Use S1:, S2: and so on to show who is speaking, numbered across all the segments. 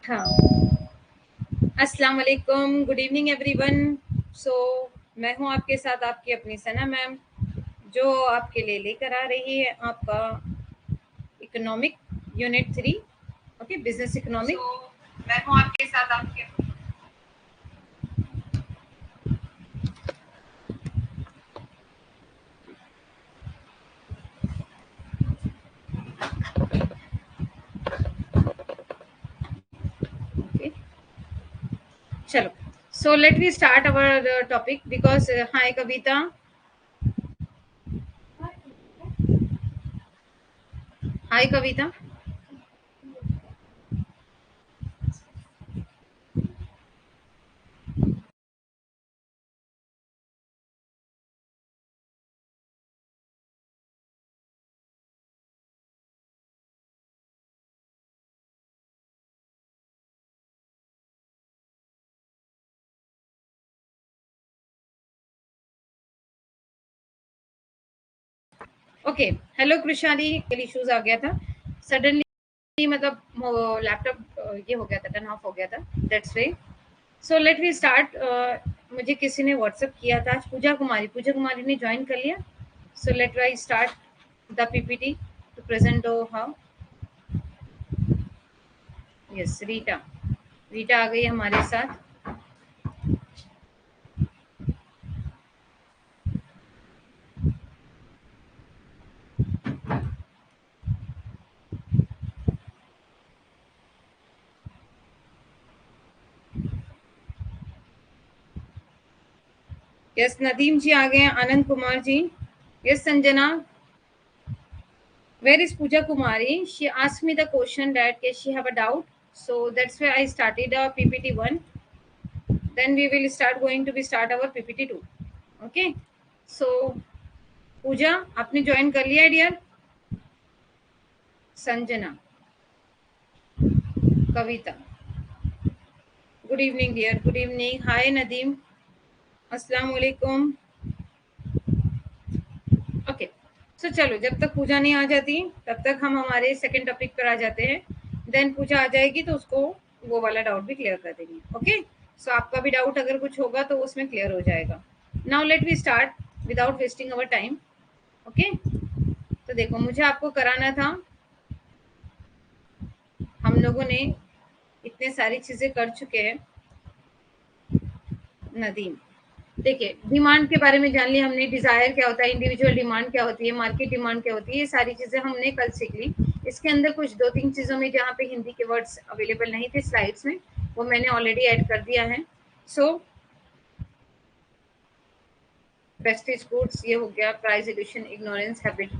S1: हाँ, अस्सलाम वालेकुम, गुड इवनिंग एवरीवन। सो मैं हूँ आपके साथ आपकी अपनी सना मैम, जो आपके लिए लेकर आ रही है आपका economic unit 3। Okay, business economic. मैं हूँ आपके साथ आपके ओके, चलो। So let we start our topic because hi Kavita, hi Kavita. Okay, hello Krishali, issues आ गया था सडनली, मतलब लैपटॉप ये हो गया था, टर्न ऑफ हो गया था, that's way. So let we start. मुझे किसी ने व्हाट्सएप किया था आज, पूजा कुमारी ने ज्वाइन कर लिया। So let we start the PPT to present दो हाउ। यस, रीटा, रीटा आ गई हमारे साथ। यस, नदीम जी आ गए हैं, Anand Kumar ji. Yes Sanjana, where is Pooja Kumari? She asked me the question that can she have a doubt. So that's why I started a PPT 1. Then we will start going to be start our PPT 2. Okay. So Pooja आपने join कर लिया dear? Sanjana, Kavita, good evening dear, good evening. Hi Nadeem, अस्सलाम वालेकुम। Okay, सो चलो, जब तक पूजा नहीं आ जाती तब तक हम हमारे सेकंड टॉपिक पर आ जाते हैं। देन पूजा आ जाएगी तो उसको वो वाला डाउट भी क्लियर कर देंगे। ओके, सो आपका भी डाउट अगर कुछ होगा तो उसमें क्लियर हो जाएगा। Now let we start without wasting our time. Okay, तो देखो, मुझे आपको कराना था, हम लोगों ने इतने सारी चीजें कर चुके हैं। नदीम, देखिए, डिमांड के बारे में जान लिया हमने, डिजायर क्या होता है, इंडिविजुअल डिमांड क्या होती है, मार्केट डिमांड क्या होती है, ये सारी चीजें हमने कल सीख ली। इसके अंदर कुछ दो तीन चीजों में जहाँ पे हिंदी के वर्ड्स अवेलेबल नहीं थे स्लाइड्स में, वो मैंने ऑलरेडी ऐड कर दिया है। सो प्रेस्टीज गुड्स ये हो गया, price addition, ignorance, habit.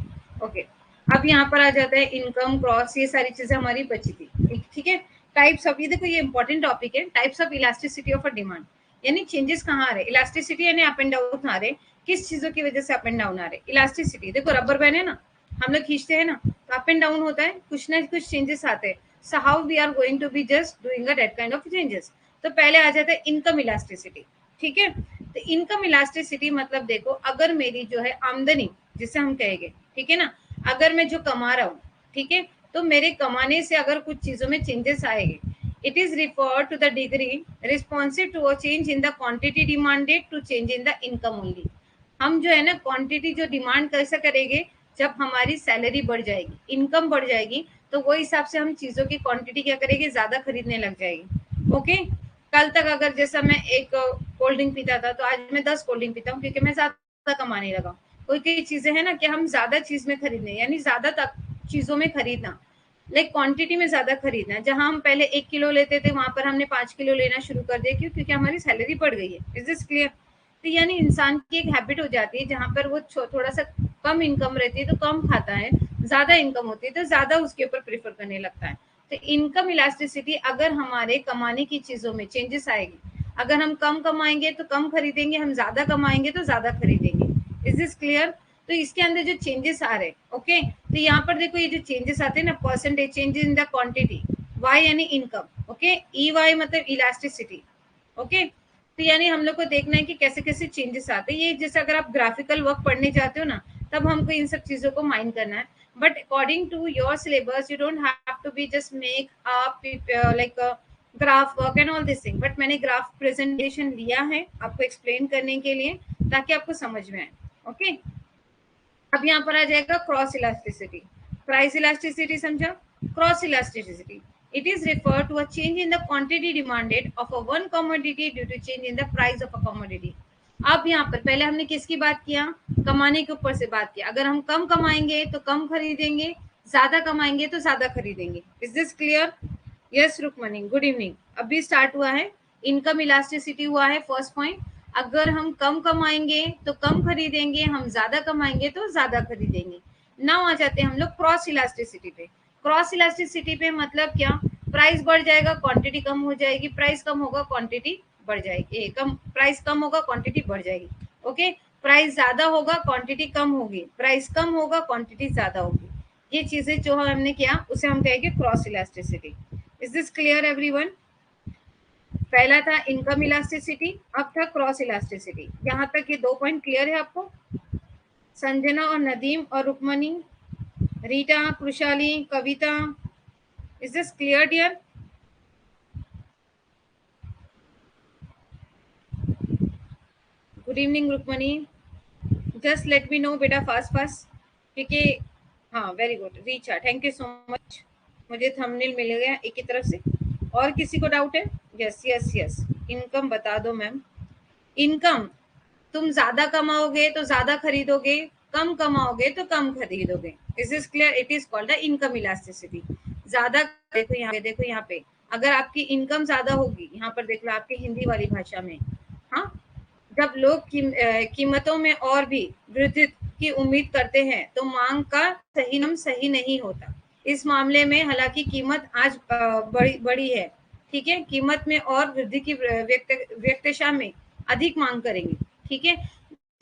S1: Okay, अब यहाँ पर आ जाता है इनकम, क्रॉस, ये सारी चीजें हमारी बची थी। ठीक है, टाइप्स ऑफ, ये देखो ये इंपॉर्टेंट टॉपिक है, types of elasticity of a demand, यानी चेंजेस कहाँ आ रहे, इलास्टिसिटी यानी अप एंड डाउन आ रहे, किस चीजों की वजह से अप एंड डाउन आ रहे। इलास्टिसिटी देखो, रबर बैंड है ना, हम लोग खींचते हैं ना, तो अप एंड डाउन होता है, कुछ ना कुछ चेंजेस आते हैं। So how we are going to be just doing that kind of changes. तो पहले आ जाता है इनकम इलास्टिसिटी। ठीक है, तो इनकम इलास्टिसिटी मतलब देखो, अगर मेरी जो है आमदनी, जिसे हम कहेंगे, ठीक है ना, अगर मैं जो कमा रहा हूँ, ठीक है, तो मेरे कमाने से अगर कुछ चीजों में चेंजेस आएंगे, it is refer to the degree responsive to a change in the quantity demanded to change in the income only. हम जो है ना, क्वांटिटी जो डिमांड कैसे करेंगे, जब हमारी सैलरी बढ़ जाएगी, इनकम बढ़ जाएगी, तो वो हिसाब से हम चीजों की क्वांटिटी क्या करेंगे, ज्यादा खरीदने लग जाएगी। ओके, कल तक अगर जैसा मैं एक कोल्ड ड्रिंक पीता था, तो आज मैं 10 कोल्ड ड्रिंक पीता हूँ, क्योंकि मैं ज्यादा कमाने लगा। कोई कई चीजें हैं ना कि हम ज्यादा चीज में खरीदने, यानी ज्यादा तक चीजों में खरीदना, लाइक क्वांटिटी में ज्यादा खरीदना। जहां हम पहले 1 किलो लेते थे, वहां पर हमने 5 किलो लेना शुरू कर दिया। क्यों? क्योंकि हमारी सैलरी बढ़ गई है। Is this clear? तो यानी इंसान की एक हैबिट हो जाती है, जहां पर वो थोड़ा सा कम इनकम रहती है तो कम खाता है, ज्यादा इनकम होती है तो ज्यादा उसके ऊपर प्रेफर करने लगता है। तो इनकम इलास्टिसिटी, अगर हमारे कमाने की चीजों में चेंजेस आएगी, अगर हम कम कमाएंगे तो कम खरीदेंगे, हम ज्यादा कमाएंगे तो ज्यादा खरीदेंगे। Is this clear? तो इसके अंदर जो चेंजेस आ रहे हैं, ओके, तो यहाँ पर देखो, ये जो चेंजेस आते हैं ना, percentage changes in the quantity, Y यानी इनकम, ओके, ई वाई मतलब इलास्टिसिटी। ओके, तो यानी हम लोग को देखना है कि कैसे कैसे चेंजेस आते हैं। ये जैसे अगर आप ग्राफिकल वर्क पढ़ने जाते हो ना, तब हमको इन सब चीजों को माइंड करना है। But according to your syllabus, you don't have to be just make like graph work and all this thing, but मैंने ग्राफ प्रेजेंटेशन लिया है आपको एक्सप्लेन करने के लिए ताकि आपको समझ में आए। ओके, अब यहाँ पर आ जाएगा क्रॉस इलास्टिसिटी। प्राइस इलास्टिसिटी समझा, cross elasticity it is referred to a change in the quantity demanded of a one commodity due to change in the price of a commodity। अब यहाँ पर पहले हमने किसकी बात किया, कमाने के ऊपर से बात किया। अगर हम कम कमाएंगे तो कम खरीदेंगे, ज्यादा कमाएंगे तो ज्यादा खरीदेंगे। Is this clear? Yes Rukmani, good evening. अभी स्टार्ट हुआ है, इनकम इलास्टिसिटी हुआ है फर्स्ट पॉइंट। अगर हम कम कमाएंगे तो कम खरीदेंगे, हम ज्यादा कमाएंगे तो ज्यादा खरीदेंगे। नाउ आ जाते हैं हम लोग क्रॉस इलास्टिसिटी पे। क्रॉस इलास्टिसिटी पे मतलब क्या, प्राइस बढ़ जाएगा क्वांटिटी कम हो जाएगी, प्राइस कम होगा क्वांटिटी बढ़ जाएगी, कम प्राइस कम होगा क्वांटिटी बढ़ जाएगी। ओके, प्राइस ज्यादा होगा क्वांटिटी कम होगी, प्राइस कम होगा क्वांटिटी ज्यादा होगी। ये चीजें जो हमने किया उसे हम कहेंगे cross elasticity. Is this clear everyone? पहला था इनकम इलास्टिसिटी, अब था क्रॉस इलास्टिसिटी। यहाँ तक ये 2 पॉइंट क्लियर है आपको? संजना और नदीम और Rukmani, Rita, Krishali, Kavita, is this clear dear? Good evening Rukmani, just let me know बेटा फास्ट फास्ट, क्योंकि हाँ very good Richa, thank you so much, मुझे थंबनेल मिल गया एक ही तरफ से। और किसी को डाउट है? यस यस यस, इनकम बता दो मैम। इनकम तुम ज्यादा कमाओगे तो ज्यादा खरीदोगे, कम कमाओगे तो कम खरीदोगे। Is this clear? It is called the income elasticity. ज्यादा देखो यहाँ पे अगर आपकी इनकम ज्यादा होगी, यहाँ पर देख लो आपकी हिंदी वाली भाषा में, हाँ, जब लोग कीमतों में और भी वृद्धि की उम्मीद करते हैं तो मांग का सही नाम सही नहीं होता। इस मामले में हालांकि कीमत आज बड़ी है, ठीक है, कीमत में और वृद्धि की व्यक्तशा में अधिक मांग करेंगे। ठीक है,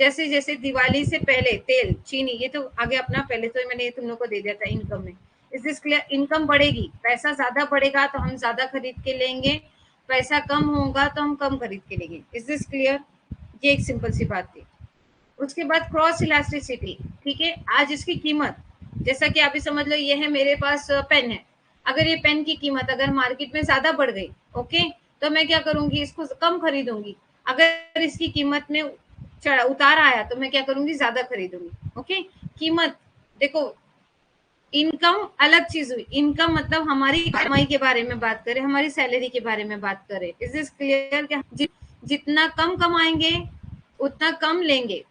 S1: जैसे जैसे दिवाली से पहले तेल, चीनी, ये तो आगे अपना पहले तो मैंने तुम लोग को दे दिया था इनकम में। Is this clear? इनकम बढ़ेगी, पैसा ज्यादा बढ़ेगा तो हम ज्यादा खरीद के लेंगे, पैसा कम होगा तो हम कम खरीद के लेंगे। Is this clear? ये एक सिंपल सी बात थी। उसके बाद क्रॉस इलास्टिसिटी, ठीक है, आज इसकी कीमत, जैसा कि आप भी समझ लो, ये है मेरे पास पेन है, अगर ये पेन की कीमत अगर मार्केट में ज्यादा बढ़ गई, ओके, तो मैं क्या करूंगी, इसको कम खरीदूंगी। अगर इसकी कीमत में उतार आया तो मैं क्या करूंगी, ज्यादा खरीदूंगी। ओके, कीमत देखो, इनकम अलग चीज हुई, इनकम मतलब हमारी कमाई के बारे में बात करें, हमारी सैलरी के बारे में बात करें। Is this clear? जितना कम कमाएंगे उतना कम लेंगे,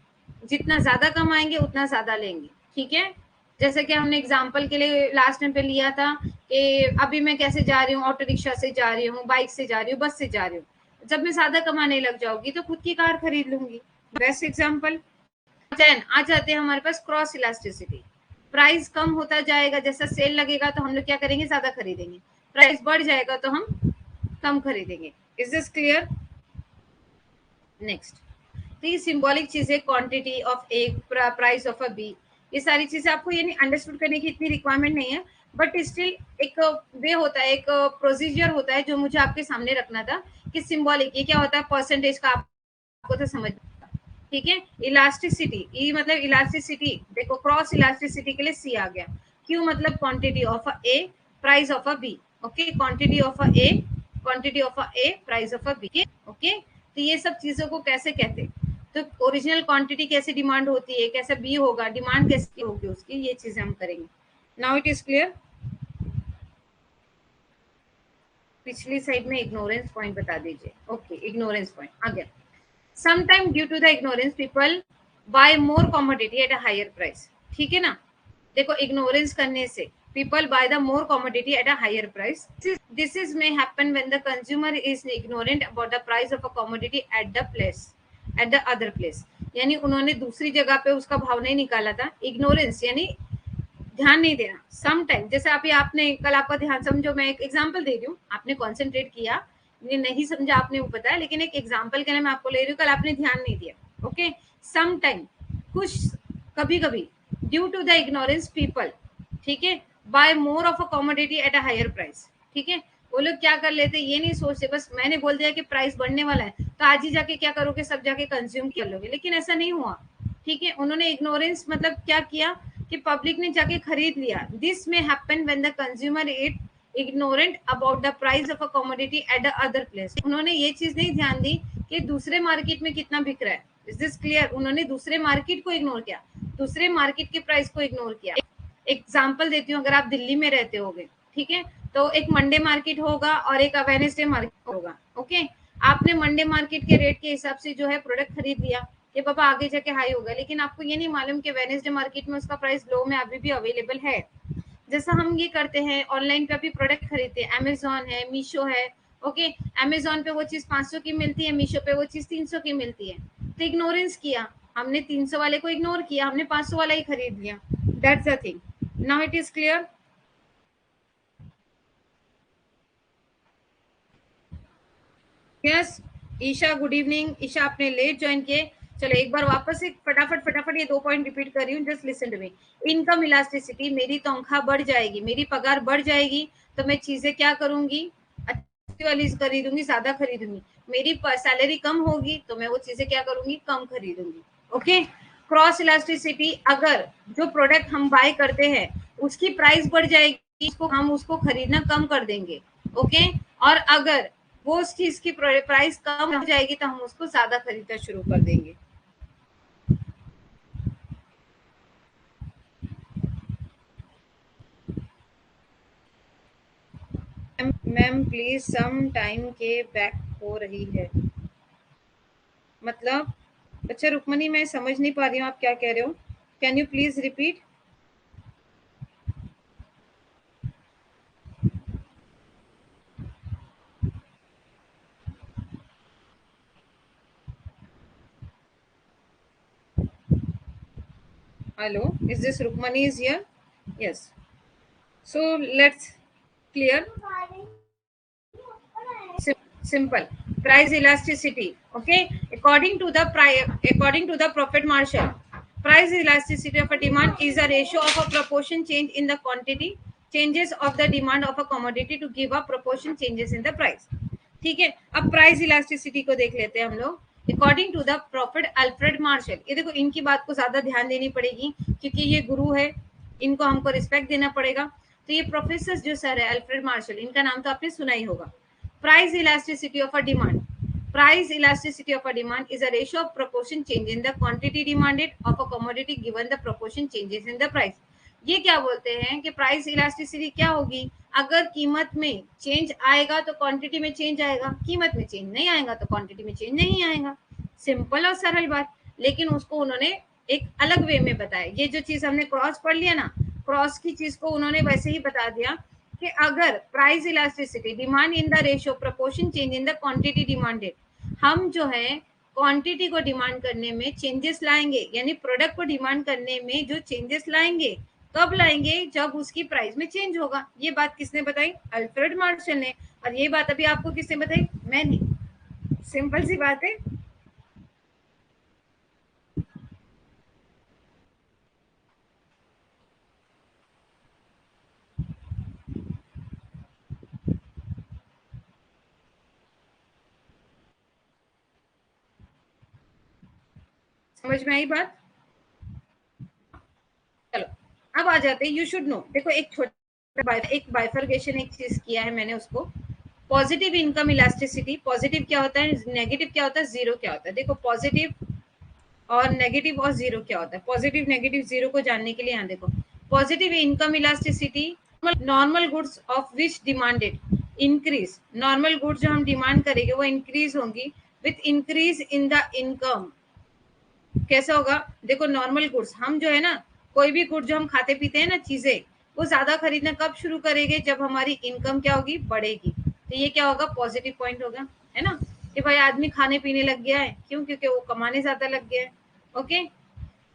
S1: जितना ज्यादा कमाएंगे उतना ज्यादा लेंगे। ठीक है, जैसे कि हमने एग्जाम्पल के लिए लास्ट टाइम पे लिया था कि अभी मैं कैसे जा रही हूँ, ऑटो रिक्शा से जा रही हूँ, बाइक से जा रही हूँ, बस से जा रही हूँ, जब मैं ज्यादा कमाने लग जाऊंगी तो खुद की कार खरीद लूंगी। Best example. देन आ जाते हैं हमारे पास क्रॉस इलास्टिसिटी। प्राइस कम होता जाएगा, जैसा सेल लगेगा तो हम लोग क्या करेंगे, ज्यादा खरीदेंगे, प्राइस बढ़ जाएगा तो हम कम खरीदेंगे। Is this clear? नेक्स्ट, तो ये सिंबॉलिक चीजें, quantity of A, price of a B, ये सारी चीजें आपको ये नहीं अंडरस्टूड करने की इतनी रिक्वायरमेंट नहीं है, बट स्टिल एक वे होता है, एक प्रोसीजर होता है जो मुझे आपके सामने रखना था कि सिंबॉलिक ये क्या होता है, परसेंटेज का आपको तो समझ। ठीक है, इलास्टिसिटी, ई मतलब इलास्टिसिटी, देखो क्रॉस इलास्टिसिटी के लिए सी आ गया, क्यू मतलब quantity of a A, price of a B. Okay, quantity of a A, quantity of a A, price of a B. Okay, तो ये सब चीजों को कैसे कहते हैं, तो ओरिजिनल क्वांटिटी कैसे डिमांड होती है, कैसे बी होगा, डिमांड कैसे होगी उसकी, ये चीजें हम करेंगे। Now it is clear? पिछली साइड में इग्नोरेंस पॉइंट बता दीजिए। ओके, इग्नोरेंस पॉइंट आ गया। Sometime due to the ignorance people buy more commodity at a higher price। ठीक है ना, देखो इग्नोरेंस करने से people buy the more commodity at a higher price। This is may happen when the consumer is ignorant about the price of a commodity at the other place। यानी उन्होंने दूसरी जगह पे उसका भाव नहीं निकाला था, इग्नोरेंस यानी ध्यान नहीं देना। सम टाइम जैसे अभी आपने कल, आपका ध्यान समझो, मैं एक एग्जांपल दे रही हूँ, आपने कॉन्सेंट्रेट किया, ये नहीं समझा आपने वो पता है, लेकिन एक एग्जांपल के लिए मैं आपको ले रही हूँ, कल आपने ध्यान नहीं दिया। ओके, सम टाइम, कुछ, कभी कभी, due to the ignorance people, ठीक है, buy more of a commodity at a higher price. ठीक है, वो लोग क्या कर लेते, ये नहीं सोचते बस मैंने बोल दिया कि प्राइस बढ़ने वाला है तो आज ही जाके क्या करोगे, सब जाके कंज्यूम कर लोगे, लेकिन ऐसा नहीं हुआ। ठीक है, उन्होंने इग्नोरेंस मतलब क्या किया कि पब्लिक ने जाके खरीद लिया। दिस में happen when the consumer ignorant about the price of a commodity at the other place. उन्होंने ये चीज नहीं ध्यान दी कि दूसरे मार्केट में कितना बिक रहा है. Is this clear? उन्होंने दूसरे मार्केट को इग्नोर किया, दूसरे मार्केट के प्राइस को इग्नोर किया. एग्जाम्पल देती हूँ, अगर आप दिल्ली में रहते होगे, ठीक है, तो एक मंडे मार्केट होगा और एक वेडनेसडे मार्केट होगा. ओके, आपने मंडे मार्केट के रेट के हिसाब से जो है प्रोडक्ट खरीद लिया, ये पापा आगे जाके हाई होगा, लेकिन आपको ये नहीं मालूम कि वेडनेसडे मार्केट में उसका प्राइस लो में अभी भी अवेलेबल है. जैसा हम ये करते हैं ऑनलाइन पे भी प्रोडक्ट खरीदते हैं, अमेजोन है, मीशो है. ओके, अमेजोन पे वो चीज 500 की मिलती है, मीशो पे वो चीज 300 की मिलती है. तो इग्नोरेंस किया हमने, 300 वाले को इग्नोर किया, हमने 500 वाला ही खरीद लिया. That's the thing. Now it is clear? Yes Isha, good evening. Isha आपने लेट ज्वाइन किए. चलो एक बार वापस से फटाफट फटाफट ये 2 पॉइंट रिपीट कर रही हूँ, just listen to me. Income elasticity, मेरी तनख्वाह बढ़ जाएगी, मेरी पगार बढ़ जाएगी, तो मैं चीजें क्या करूंगी, अच्छी वाली खरीदूंगी, ज्यादा खरीदूंगी. मेरी सैलरी कम होगी तो मैं वो चीजें क्या करूंगी, कम खरीदूंगी. ओके, क्रॉस इलास्टिसिटी, अगर जो प्रोडक्ट हम बाय करते हैं उसकी प्राइस बढ़ जाएगी, हम उसको खरीदना कम कर देंगे. ओके, और अगर वो उस चीज की प्राइस कम हो जाएगी तो हम उसको ज्यादा खरीदना शुरू कर देंगे. मैम प्लीज सम टाइम के बैक हो रही है, मतलब अच्छा रुक्मणी मैं समझ नहीं पा रही हूँ आप क्या कह रहे हो. Can you please repeat? Hello, is this Rukmini is here? Yes. So let's clear. Simple. Price elasticity. Okay. According to the Prophet Marshall, price elasticity of a demand is a ratio of a proportion change in the quantity changes of the demand of a commodity to give a proportion changes in the price. ठीक है, अब price elasticity को देख लेते हैं हम लोग. According to the profit Alfred Marshall, ये देखो इनकी बात को ज्यादा ध्यान देनी पड़ेगी क्योंकि ये गुरु है, इनको हमको रिस्पेक्ट देना पड़ेगा. तो ये प्रोफेसर जो सर है अल्फ्रेड मार्शल, इनका नाम तो आपने सुना ही होगा. Price elasticity of a demand, price elasticity of a demand is a ratio of proportion change in the quantity demanded of a commodity given the proportion changes in the price. ये क्या बोलते हैं कि प्राइस इलास्टिसिटी क्या होगी, अगर कीमत में चेंज आएगा तो क्वांटिटी में चेंज आएगा, कीमत में चेंज नहीं आएगा तो क्वांटिटी में चेंज नहीं आएगा. सिंपल और सरल बात. लेकिन उसको उन्होंने एक अलग वे में बताया. ये जो चीज हमने क्रॉस पढ़ लिया ना, क्रॉस की चीज को उन्होंने वैसे ही बता दिया कि अगर price elasticity demand in the ratio proportion change in the quantity demanded, हम जो है क्वांटिटी को डिमांड करने में चेंजेस लाएंगे, यानी प्रोडक्ट को डिमांड करने में जो चेंजेस लाएंगे, कब लाएंगे, जब उसकी प्राइस में चेंज होगा. ये बात किसने बताई? अल्फ्रेड मार्शल ने. और ये बात अभी आपको किसने बताई? मैंने. सिंपल सी बात है. समझ में आई बात? चलो अब आ जाते हैं. You should know. देखो एक छोटा एक बाइफर्गेशन एक चीज किया है मैंने उसको. पॉजिटिव इनकम इलास्टिसिटी, पॉजिटिव क्या होता है, नेगेटिव क्या होता है, जीरो क्या होता है. देखो पॉजिटिव और नेगेटिव और जीरो क्या होता है. पॉजिटिव नेगेटिव जीरो को जानने के लिए यहाँ देखो, positive income elasticity, normal goods of which demanded increase, normal goods जो हम डिमांड करेंगे वो इंक्रीज होंगी with increase in the income. कैसा होगा? देखो नॉर्मल गुड्स, हम जो है ना कोई भी गुड जो हम खाते पीते हैं ना चीजें, वो ज्यादा खरीदना कब शुरू करेंगे, जब हमारी इनकम क्या होगी, बढ़ेगी. तो ये क्या होगा, पॉजिटिव पॉइंट होगा, है ना, कि भाई आदमी खाने पीने लग गया है, क्यों, क्योंकि वो कमाने ज्यादा लग गया है. ओके.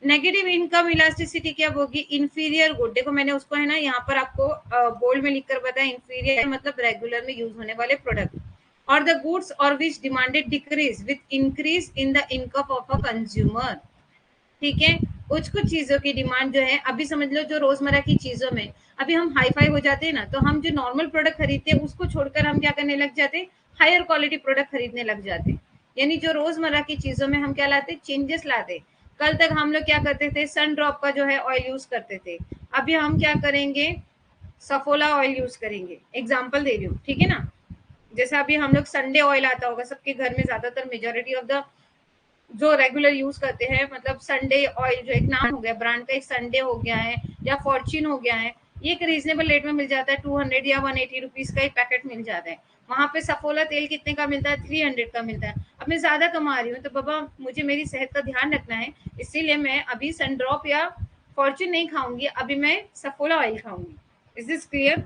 S1: नेगेटिव इनकम इलास्टिसिटी क्या होगी, इंफीरियर गुड. देखो मैंने उसको है ना यहाँ पर आपको बोल्ड में लिखकर बताया. इंफीरियर मतलब रेगुलर में यूज होने वाले प्रोडक्ट, और द गुड्स और which demanded decrease with increase in the income of a consumer. ठीक है, कुछ कुछ चीजों की डिमांड जो है, अभी समझ लो जो रोजमर्रा की चीजों में अभी हम हाई फाई हो जाते हैं ना, तो हम जो नॉर्मल प्रोडक्ट खरीदते हैं उसको छोड़कर हम क्या करने लग जाते हैं, हायर क्वालिटी प्रोडक्ट खरीदने लग जाते हैं. यानी जो रोजमर्रा की चीजों में हम क्या लाते, चेंजेस लाते. कल तक हम लोग क्या करते थे, सन ड्रॉप का जो है ऑयल यूज करते थे, अभी हम क्या करेंगे, सफोला ऑयल यूज करेंगे, एग्जाम्पल दे रही हूँ, ठीक है ना। जैसे अभी हम लोग संडे ऑयल आता होगा सबके घर में, ज्यादातर मेजोरिटी ऑफ द जो रेगुलर यूज करते हैं, मतलब संडे ऑयल जो एक नाम हो गया ब्रांड का, एक संडे हो गया है या फॉर्च्यून हो गया है, ये एक रीजनेबल रेट में मिल जाता है, 200 या 180 रुपीज का एक पैकेट मिल जाता है। वहां पे सफोला तेल कितने का मिलता है, 300 का मिलता है। अब मैं ज्यादा कमा रही हूँ तो बाबा मुझे मेरी सेहत का ध्यान रखना है, इसीलिए मैं अभी सनड्रॉप या फॉर्च्यून नहीं खाऊंगी, अभी मैं सफोला ऑयल खाऊंगी। Is this clear?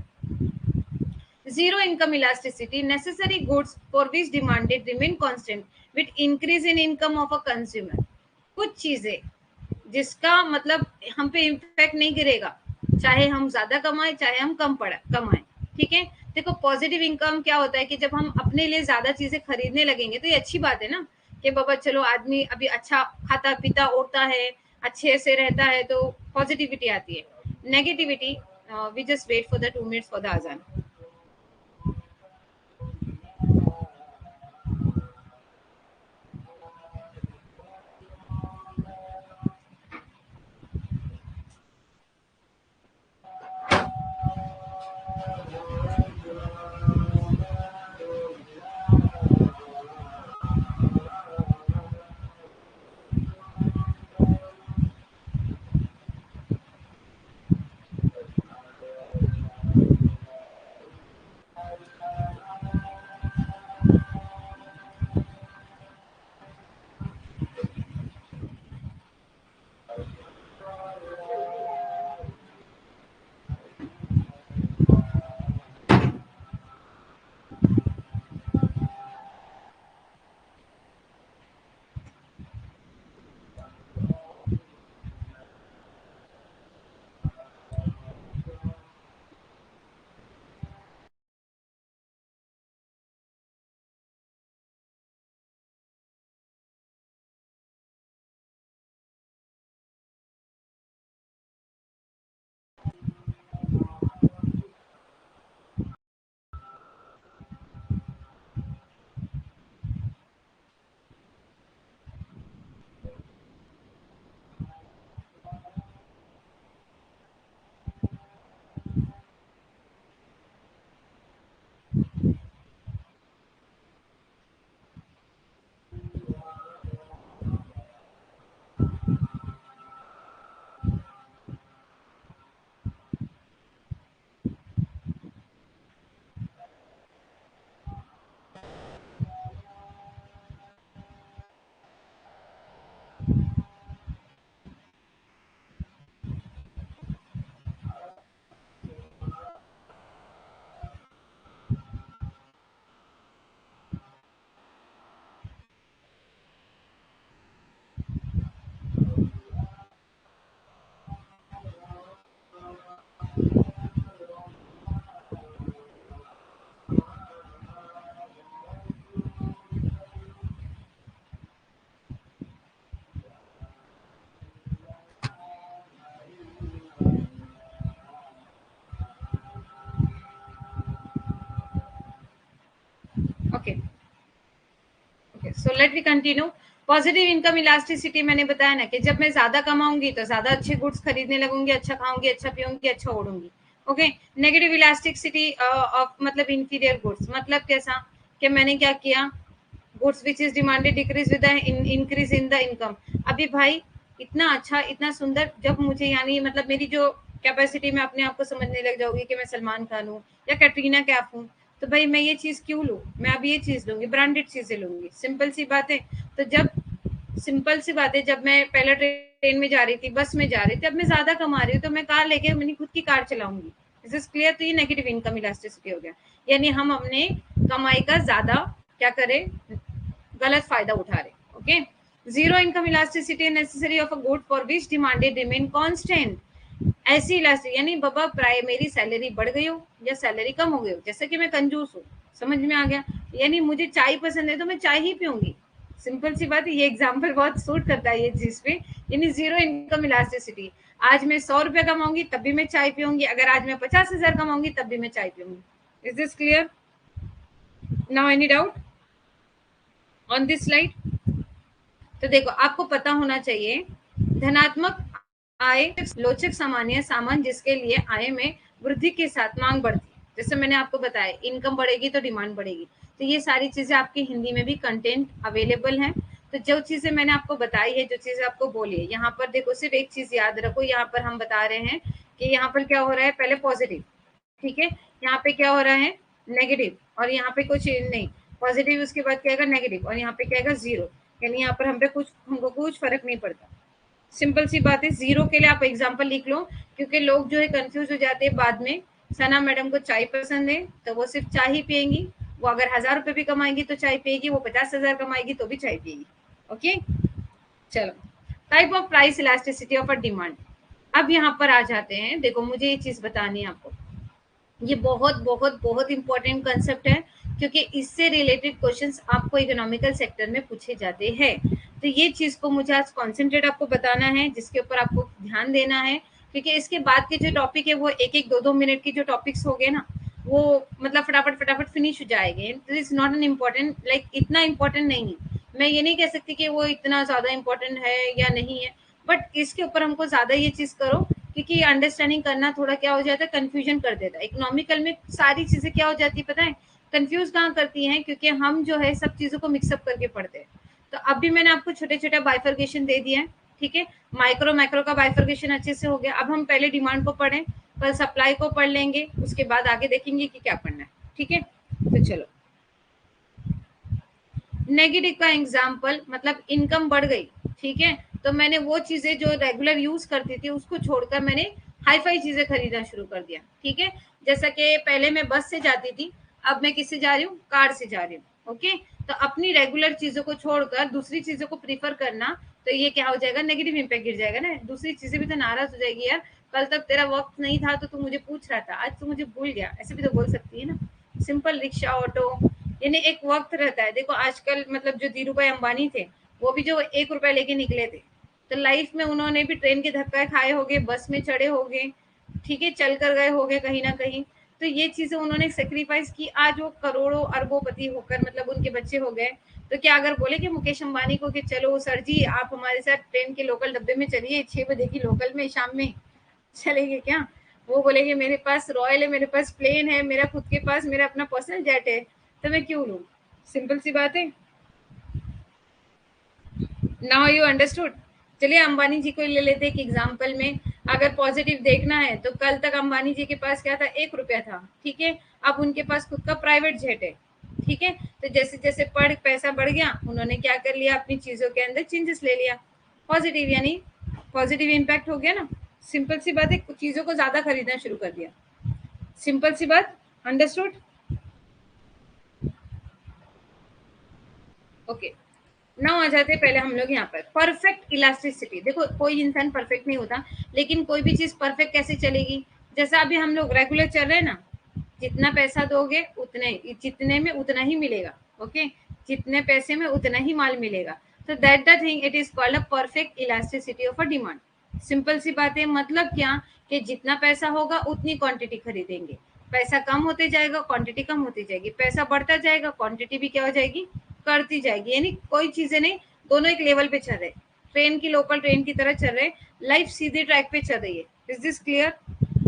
S1: Zero income elasticity, necessary goods for which demanded remain constant with increase in income of a consumer. कुछ चीजें जिसका मतलब हम पे इम्पैक्ट नहीं गिरेगा, चाहे हम ज्यादा कमाएं चाहे हम कम पड़ा कमाएं, ठीक है। देखो पॉजिटिव इनकम क्या होता है कि जब हम अपने लिए ज्यादा चीजें खरीदने लगेंगे तो ये अच्छी बात है ना, कि बाबा चलो आदमी अभी अच्छा खाता पीता ओढ़ता है, अच्छे से रहता है, तो पॉजिटिविटी आती है। Negativity, we just wait for the 2 minutes for the अजान। Okay okay, so let we continue. Positive income elasticity मैंने बताया ना कि जब मैं ज्यादा कमाऊंगी तो ज्यादा अच्छे गुड्स खरीदने लगूंगी, अच्छा खाऊंगी, अच्छा पीऊंगी, अच्छा ओढ़ूंगी। ओके। नेगेटिव इलास्टिसिटी ऑफ मतलब इंफीरियर गुड्स, मतलब कैसा कि मैंने क्या किया, goods which is demanded decrease with increase in the income. अभी भाई इतना अच्छा इतना सुंदर, जब मुझे यानी मतलब मेरी जो कैपेसिटी में अपने आप को समझने लग जाऊंगी कि मैं सलमान खान हूँ या कैटरीना कैफ हूँ, तो भाई मैं ये चीज क्यों लूँ, मैं अब ये चीज लूंगी, ब्रांडेड चीजें लूंगी, सिंपल सी बात है। तो जब सिंपल सी बात है, जब मैं पहले ट्रेन में जा रही थी, बस में जा रही थी, अब मैं ज्यादा कमा रही हूँ तो मैं कार लेके मैंने खुद की कार चलाऊंगी। This is clear. तो ये नेगेटिव इनकम इलास्टिसिटी हो गया, यानी हम अपने कमाई का ज्यादा क्या करें, गलत फायदा उठा रहे। Okay. Zero income elasticity necessary of a good for which demanded remain constant. ऐसी इलास्टिक यानी बाबा प्राय मेरी सैलरी बढ़ गई हो या सैलरी कम हो गई हो, जैसे कि मैं कंजूस हूँ, समझ में आ गया, यानी मुझे चाय पसंद है तो मैं चाय ही पीऊंगी, सिंपल सी बात है। ये एग्जाम्पल बहुत सूट करता है ये चीज पे, यानी जीरो इनकम इलास्टिसिटी। आज मैं 100 रुपया कमाऊंगी तब भी मैं चाय पीऊंगी, अगर आज मैं 50,000 कमाऊंगी तब भी मैं चाय पीऊंगी। Is this clear? Now any doubt on this slide? तो देखो आपको पता होना चाहिए, धनात्मक आय लोचक सामान्य सामान जिसके लिए आय में वृद्धि के साथ मांग बढ़ती है। जैसे मैंने आपको बताया, इनकम बढ़ेगी तो डिमांड बढ़ेगी। तो ये सारी चीजें आपकी हिंदी में भी कंटेंट अवेलेबल है। तो जो चीजें मैंने आपको बताई है, जो चीजें आपको बोली है, यहाँ पर देखो सिर्फ एक चीज याद रखो, यहाँ पर हम बता रहे हैं कि यहाँ पर क्या हो रहा है, पहले पॉजिटिव, ठीक है, यहाँ पे क्या हो रहा है नेगेटिव, और यहाँ पे कुछ नहीं, पॉजिटिव उसके बाद क्या आएगा नेगेटिव, और यहाँ पे क्या आएगा जीरो, यानी यहाँ पर हमको कुछ फर्क नहीं पड़ता। सिंपल सी बात है। जीरो के लिए आप एग्जाम्पल लिख लो, क्योंकि लोग जो है कंफ्यूज हो जाते हैं बाद में। सना मैडम को चाय पसंद है तो वो सिर्फ चाय ही पियेंगी, वो अगर 1000 रुपए भी कमाएंगी तो चाय पिएगी, वो 50,000 कमाएगी तो भी चाय पिएगी। ओके, चलो, type of price elasticity of a demand. अब यहाँ पर आ जाते हैं, देखो मुझे ये चीज बतानी है आपको, ये बहुत बहुत बहुत इंपॉर्टेंट कंसेप्ट है, क्योंकि इससे रिलेटेड क्वेश्चंस आपको इकोनॉमिकल सेक्टर में पूछे जाते हैं। तो ये चीज को मुझे आज कॉन्सेंट्रेट आपको बताना है, जिसके ऊपर आपको ध्यान देना है, क्योंकि इसके बाद के जो टॉपिक है वो एक एक दो दो मिनट के जो टॉपिक्स हो गए ना, वो मतलब फटाफट फटाफट फिनिश हो जाएंगे। This is not an important, like इतना इम्पोर्टेंट नहीं है। मैं ये नहीं कह सकती कि वो इतना ज्यादा इम्पोर्टेंट है या नहीं है, बट इसके ऊपर हमको ज्यादा ये चीज करो, क्योंकि अंडरस्टैंडिंग करना थोड़ा क्या हो जाता है, कंफ्यूजन कर देता है। इकोनॉमिकल में सारी चीजें क्या हो जाती है पता है, कंफ्यूज कहाँ करती हैं, क्योंकि हम जो है सब चीजों को मिक्सअप करके पढ़ते हैं। तो अब भी मैंने आपको छोटे छोटे बाइफर्केशन दे दिया है, ठीक है, माइक्रो मैक्रो का बाइफर्केशन अच्छे से हो गया। अब हम पहले डिमांड को पढ़ें, कल सप्लाई को पढ़ लेंगे, उसके बाद आगे देखेंगे कि क्या पढ़ना है, ठीक है। तो चलो, नेगेटिव का एग्जाम्पल मतलब इनकम बढ़ गई, ठीक है, तो मैंने वो चीजें जो रेगुलर यूज करती थी उसको छोड़कर मैंने हाई फाई चीजें खरीदना शुरू कर दिया, ठीक है। जैसा कि पहले मैं बस से जाती थी, अब मैं किससे जा रही हूँ, कार से जा रही हूँ। ओके, तो अपनी रेगुलर चीजों को छोड़कर दूसरी चीजों को प्रीफर करना, तो ये क्या हो जाएगा, नेगेटिव इम्पैक्ट गिर जाएगा ना। दूसरी चीजें भी तो नाराज हो जाएगी, यार कल तक तेरा वक्त नहीं था तो तू मुझे पूछ रहा था, आज तू मुझे भूल गया, ऐसे भी तो बोल सकती है ना। सिंपल रिक्शा ऑटो, यानी एक वक्त रहता है। देखो आजकल मतलब जो धीरू भाई अंबानी थे, वो भी जो 1 रुपया लेके निकले थे, तो लाइफ में उन्होंने भी ट्रेन के धक्का खाए होंगे, बस में चढ़े होंगे, ठीक है, चल कर गए होंगे कहीं ना कहीं। तो ये चीजें उन्होंने सेक्रीफाइस की, आज वो करोड़ों अरबोपति होकर मतलब उनके बच्चे हो गए। तो क्या अगर बोले कि मुकेश अंबानी को कि चलो सर जी आप हमारे साथ ट्रेन के लोकल डब्बे में चलिए, 6 बजे की लोकल में शाम में, चलेंगे क्या? वो बोलेंगे मेरे पास रॉयल है, मेरे पास प्लेन है, मेरा खुद के पास मेरा अपना पर्सनल जेट है, तो मैं क्यों लूं? सिंपल सी बात है। Now you understood. चलिए अंबानी जी को ले लेते एक एग्जाम्पल में। अगर पॉजिटिव देखना है तो कल तक अंबानी जी के पास क्या था, 1 रुपया था, ठीक है। अब उनके पास खुद का प्राइवेट जेट है, ठीक है। तो जैसे जैसे पैसा बढ़ गया, उन्होंने क्या कर लिया, अपनी चीजों के अंदर चेंजेस ले लिया, पॉजिटिव, यानी पॉजिटिव इम्पैक्ट हो गया ना। सिंपल सी बात है, चीजों को ज्यादा खरीदना शुरू कर दिया। सिंपल सी बात, अंडरस्टूड? ओके, नाउ आ जाते हैं पहले हम लोग यहाँ पर परफेक्ट इलास्टिसिटी। देखो कोई इंसान परफेक्ट नहीं होता, लेकिन कोई भी चीज परफेक्ट कैसे चलेगी? जैसा अभी हम लोग रेगुलर चल रहे हैं ना, जितना पैसा दोगे उतने, जितने में उतना ही मिलेगा। ओके, जितने पैसे में उतना ही माल मिलेगा। तो that the thing it is called a perfect elasticity of a demand. Simple सी बात है, मतलब क्या कि जितना पैसा होगा उतनी क्वांटिटी खरीदेंगे। पैसा कम होते जाएगा, क्वांटिटी कम होती जाएगी, पैसा बढ़ता जाएगा, क्वांटिटी भी क्या हो जाएगी, करती जाएगी। यानी कोई चीजें नहीं, दोनों एक लेवल पे चल रहे, ट्रेन की लोकल ट्रेन की तरह चल रहे, लाइफ सीधे ट्रैक पे चल रही है। Is this clear?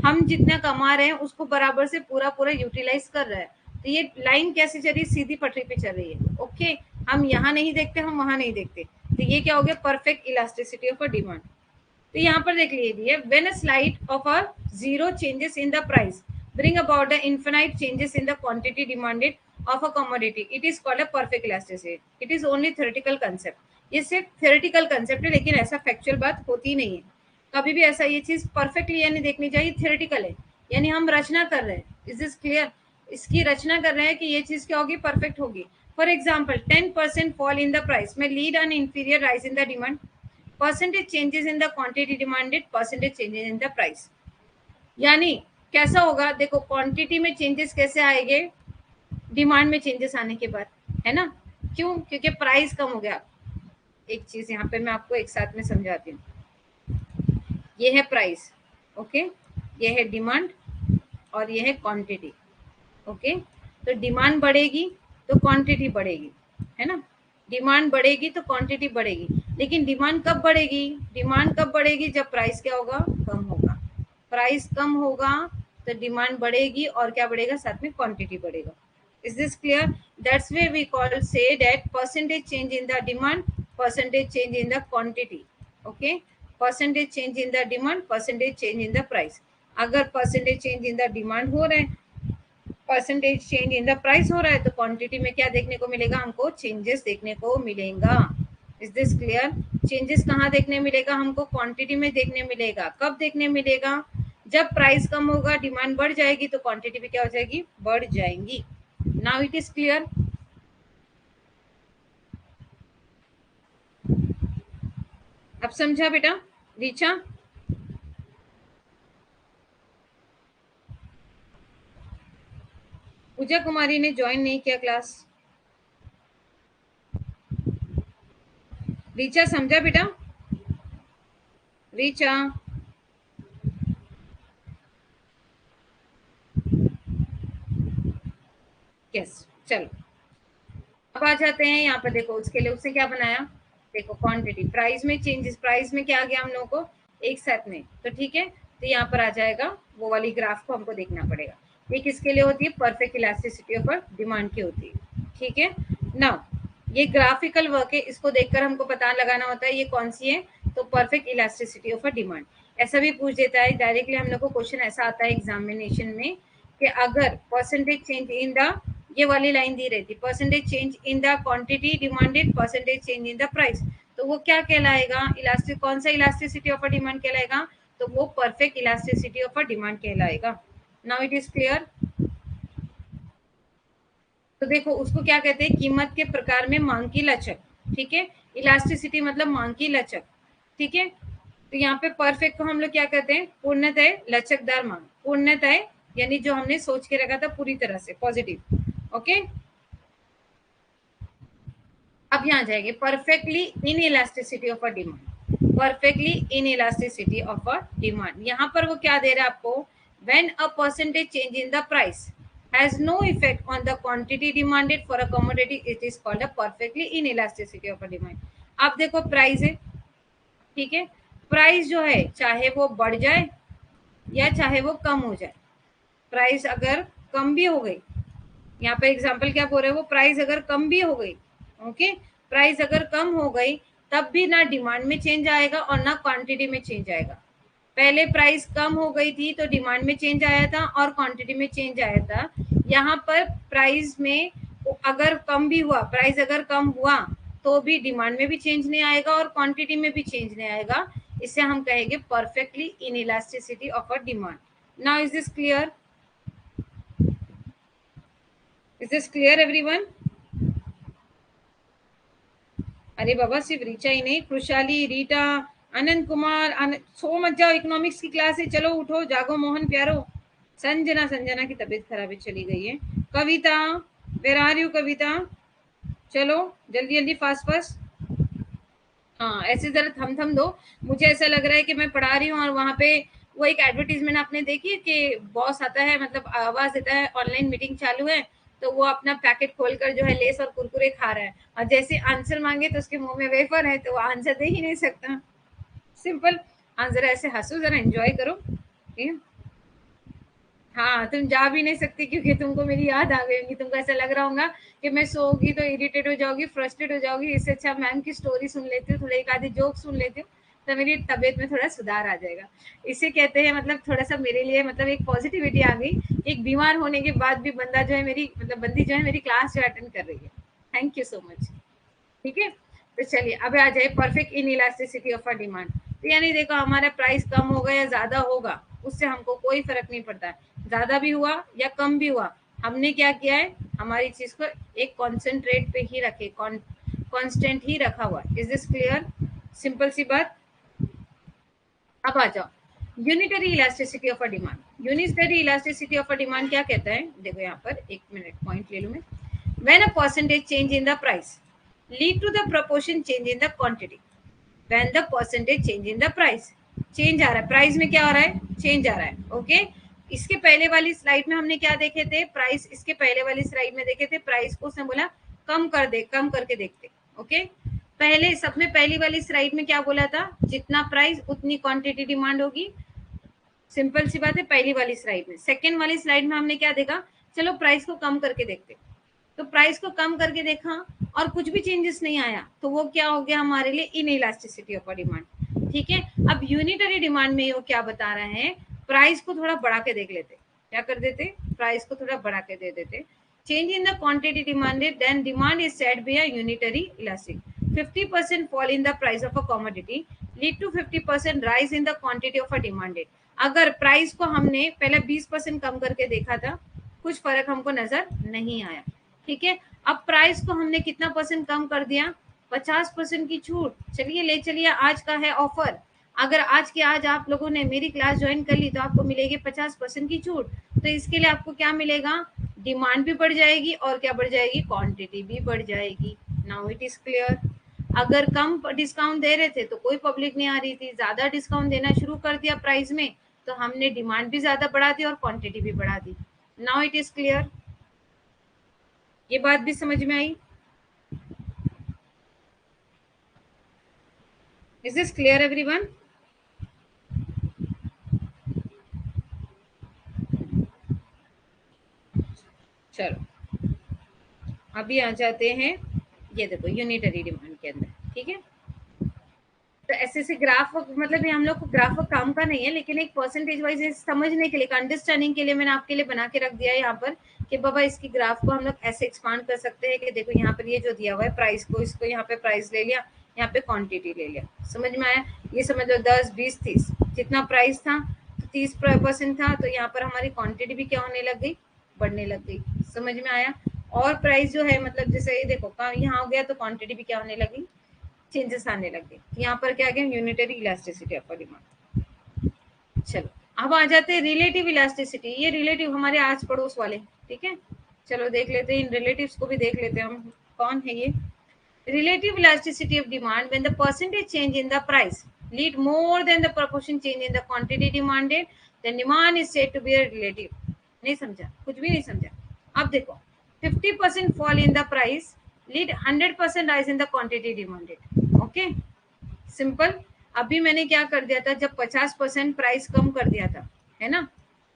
S1: हम जितना कमा रहे हैं उसको बराबर से पूरा पूरा यूटिलाइज कर रहे हैं। तो ये लाइन कैसे चल रही है, सीधी पटरी पे चल रही है। ओके, हम यहाँ नहीं देखते, हम वहां नहीं देखते। तो ये क्या हो गया, perfect elasticity of a demand. तो यहाँ पर देख लीजिए, when a slide of a zero changes in the price bring about the infinite changes in the quantity demanded of a commodity, it is called a perfect elasticity. It is only theoretical concept. ये सिर्फ theoretical concept है, लेकिन ऐसा factual बात होती नहीं है कभी भी। ऐसा ये चीज perfectly यानी देखनी चाहिए, theoretical है, यानी हम रचना कर रहे हैं। Is this clear? इसकी रचना कर रहे हैं कि ये चीज क्या होगी, परफेक्ट होगी। For example 10% fall in the price में lead an inferior rise in the demand, percentage changes in the quantity demanded, percentage changes in the price. यानी कैसा होगा, देखो क्वांटिटी में चेंजेस कैसे आएंगे, डिमांड में चेंजेस आने के बाद, है ना। क्यों? क्योंकि प्राइस कम हो गया। एक चीज यहाँ पे मैं आपको एक साथ में समझाती हूँ। ये है प्राइस, ओके, ये है डिमांड, और ये है क्वांटिटी। ओके, तो डिमांड बढ़ेगी तो क्वांटिटी बढ़ेगी, है ना। डिमांड बढ़ेगी तो क्वांटिटी बढ़ेगी, लेकिन डिमांड कब बढ़ेगी, डिमांड कब बढ़ेगी, जब प्राइस क्या होगा, कम होगा। प्राइस कम होगा तो डिमांड बढ़ेगी और क्या बढ़ेगा, साथ में क्वांटिटी बढ़ेगा। Is this clear? That's way we call say that percentage change in the demand, percentage change in the quantity. Okay, percentage change in the demand, percentage change in the price. अगर percentage change in the demand हो रहे हैं, percentage change in the price हो रहा है, तो quantity में क्या देखने को मिलेगा, हमको चेंजेस देखने को मिलेगा। Is this clear? चेंजेस कहाँ देखने मिलेगा हमको, क्वांटिटी में देखने मिलेगा। कब देखने मिलेगा, जब प्राइस कम होगा, डिमांड बढ़ जाएगी, तो क्वांटिटी भी क्या हो जाएगी, बढ़ जाएंगी। Now it is clear? अब समझा बेटा? रीचा, पूजा कुमारी ने ज्वाइन नहीं किया क्लास। रीचा समझा बेटा? रीचा, यस, चलो अब आ जाते हैं यहाँ पर। देखो उसके लिए उसने क्या बनाया, देखो क्वांटिटी, प्राइस में चेंजेस, प्राइस में क्या आ गया हम लोगों को एक साथ में, तो ठीक है, तो यहाँ पर आ जाएगा वो वाली ग्राफ को हमको देखना पड़ेगा। ये किसके लिए होती है, परफेक्ट इलास्टिसिटी ऑफ डिमांड की होती है। ठीक है ना, ये ग्राफिकल वर्क है, इसको देखकर हमको पता लगाना होता है ये कौन सी है, तो परफेक्ट इलास्टिसिटी ऑफ डिमांड। ऐसा भी पूछ देता है डायरेक्टली, हम लोग को क्वेश्चन ऐसा आता है एग्जामिनेशन में कि अगर परसेंटेज चेंज इन द, ये वाली लाइन दी रहती, percentage change in the quantity demanded, percentage change in the price, तो वो क्या कहलाएगा, इलास्टिक, कौन सा इलास्टिसिटी ऑफ अ डिमांड कहलाएगा, तो वो perfect elasticity of a demand कहलाएगा। Now it is clear? तो देखो उसको क्या कहते हैं, कीमत के प्रकार में मांग की लचक। ठीक है, इलास्टिसिटी मतलब मांग की लचक। ठीक है, तो यहाँ पे परफेक्ट को हम लोग क्या कहते हैं, पूर्णतः लचकदार मांग, पूर्णतः यानी जो हमने सोच के रखा था पूरी तरह से पॉजिटिव। ओके, अब यहाँ जाएंगे perfectly in elasticity of a demand, perfectly in elasticity of a demand. यहाँ पर वो क्या दे रहा है आपको, when a percentage change in the price has no effect on the quantity demanded for a commodity, it is called a perfectly inelasticity of a demand। अब देखो price है, ठीक है, प्राइस जो है चाहे वो बढ़ जाए या चाहे वो कम हो जाए, प्राइस अगर कम भी हो गई, यहाँ पे एग्जांपल क्या बोल रहे हैं, वो प्राइस अगर कम भी हो गई, ओके, प्राइस अगर कम हो गई तब भी ना डिमांड में चेंज आएगा और ना क्वांटिटी में चेंज आएगा। पहले प्राइस कम हो गई थी तो डिमांड में चेंज आया था और क्वांटिटी में चेंज आया था। यहाँ पर प्राइस में अगर कम भी हुआ, प्राइस अगर कम हुआ तो भी डिमांड में भी चेंज नहीं आएगा और क्वांटिटी में भी चेंज नहीं आएगा। इसे हम कहेंगे perfectly in elasticity of a demand. Now is this clear? Is this clear everyone? अरे बाबा सिर्फ रीचा ही नहीं, खुशहाली, रीटा, आनंद कुमार, सो मत जाओ, इकोनॉमिक्स की क्लास है, चलो उठो जागो मोहन प्यारो। संजना, संजना की तबीयत खराब है, चली गई है। कविता, वेर आर यू कविता? चलो जल्दी जल्दी, फास्ट फास्ट। हाँ ऐसे जरा थम थम दो, मुझे ऐसा लग रहा है कि मैं पढ़ा रही हूँ और वहां पे वो एक एडवर्टीजमेंट आपने देखी है कि बॉस आता है, मतलब आवाज देता है ऑनलाइन मीटिंग चालू है, तो वो अपना पैकेट खोलकर जो है लेस और कुरकुरे खा रहा है, और जैसे आंसर मांगे तो उसके मुंह में वेफर है, तो वो आंसर दे ही नहीं सकता। सिंपल। हाँ जरा ऐसे हंसो, जरा एंजॉय करो, ठीक है? हाँ तुम जा भी नहीं सकती क्योंकि तुमको मेरी याद आ गई होगी, तुमको ऐसा लग रहा होगा कि मैं सोऊंगी तो इरिटेट हो जाओगी, फ्रस्ट्रेट हो जाओगी, इससे अच्छा मैम की स्टोरी सुन लेती हूँ, थोड़ा एक आधी जोक सुन लेती हूँ, तो मेरी तबीयत में थोड़ा सुधार आ जाएगा। इसे कहते हैं मतलब थोड़ा सा मेरे लिए मतलब एक पॉजिटिविटी आ गई, एक बीमार होने के बाद भी बंदा जो है मेरी मतलब बंदी जो है मेरी क्लास जो अटेंड कर रही है। Thank you so much. ठीक है, तो चलिए अब आ जाए perfect inelasticity of a demand. तो यानी देखो हमारा प्राइस कम होगा या ज्यादा होगा उससे हमको कोई फर्क नहीं पड़ता है, ज्यादा भी हुआ या कम भी हुआ, हमने क्या किया है, हमारी चीज को एक कॉन्सेंट्रेट पे ही रखे, कांस्टेंट ही रखा हुआ। Is this clear? सिंपल सी बात। अब आ जाओ unitary elasticity of a demand. Unitary elasticity of a demand क्या कहता है, देखो यहाँ पर एक मिनट पॉइंट ले लूं मैं। When a percentage change in the price lead to the proportion change in the quantity, when the percentage change in the price, change आ रहा है, प्राइस में क्या हो रहा है, चेंज आ रहा है। ओके, इसके पहले वाली स्लाइड में हमने क्या देखे थे, प्राइस, इसके पहले वाली स्लाइड में देखे थे प्राइस को उसने बोला कम कर दे, कम करके देखते। ओके, पहले सबने पहली वाली स्लाइड में क्या बोला था, जितना प्राइस उतनी क्वांटिटी डिमांड होगी, सिंपल सी बात है पहली वाली स्लाइड में। सेकेंड वाली स्लाइड में हमने क्या देखा, चलो प्राइस को कम करके देखते, तो प्राइस को कम करके देखा और कुछ भी चेंजेस नहीं आया, तो वो क्या हो गया हमारे लिए, इन इलास्टिसिटी ऑफ डिमांड। ठीक है, अब यूनिटरी डिमांड में वो क्या बता रहे हैं, प्राइस को थोड़ा बढ़ा के देख लेते, क्या कर देते, प्राइस को थोड़ा बढ़ा के दे देते। Change in the quantity demanded then demand is set by unitary elastic. 50% fall in the price of a commodity lead to 50% rise in the quantity of a demanded। अगर प्राइस को हमने पहले 20% कम करके देखा था, कुछ फर्क हमको नजर नहीं आया। ठीक है, अब प्राइस को हमने कितना परसेंट कम कर दिया, 50% की छूट। चलिए ले चलिए, आज का है ऑफर, अगर आज के आज आप लोगों ने मेरी क्लास ज्वाइन कर ली तो आपको मिलेगी 50% की छूट। तो इसके लिए आपको क्या मिलेगा, डिमांड भी बढ़ जाएगी और क्या बढ़ जाएगी, क्वांटिटी भी बढ़ जाएगी। Now it is clear. अगर कम डिस्काउंट दे रहे थे तो कोई पब्लिक नहीं आ रही थी, ज्यादा डिस्काउंट देना शुरू कर दिया प्राइस में तो हमने डिमांड भी ज्यादा बढ़ा दी और क्वांटिटी भी बढ़ा दी। नाउ इट इज क्लियर, ये बात भी समझ में आई? Is this clear everyone? चलो अभी आ जाते हैं, ये देखो यूनिटरी डिमांड के अंदर। ठीक है, तो ऐसे ऐसे ग्राफ, मतलब ये हम लोग को ग्राफ काम का नहीं है, लेकिन एक परसेंटेज वाइज समझने के लिए, अंडरस्टैंडिंग के लिए मैंने आपके लिए बना के रख दिया है यहाँ पर कि बाबा इसकी ग्राफ को हम लोग ऐसे एक्सपांड कर सकते हैं कि देखो यहाँ पर ये जो दिया हुआ है प्राइस को, इसको यहाँ पे प्राइस ले लिया, यहाँ पे क्वांटिटी ले लिया। समझ में आया? ये समझ लो 10 20 30 जितना प्राइस था तो 30% था, तो यहाँ पर हमारी क्वांटिटी भी क्या होने लग गई, बढ़ने लग गई। समझ में आया? और प्राइस जो है मतलब जैसे ये देखो यहाँ हो गया तो क्वांटिटी भी क्या होने लगी, चेंजेस आने लगे। यहाँ पर क्या गया, यूनिटरी इलास्टिसिटी ऑफ डिमांड। चलो अब आ जाते हैं रिलेटिव इलास्टिसिटी। ये रिलेटिव हमारे आस पड़ोस वाले, ठीक है, चलो देख लेते हैं, इन रिलेटिव्स को भी देख लेते हैं हम, कौन है ये। Relative elasticity of demand when the percentage change in the price lead more than the proportion change in the quantity demanded, then demand is said to be relative. नहीं समझा, कुछ भी नहीं समझा। अब देखो 50% fall in the price lead 100% rise in the quantity demanded. Okay, simple. अभी मैंने क्या कर दिया था, जब 50% प्राइस कम कर दिया था, है ना,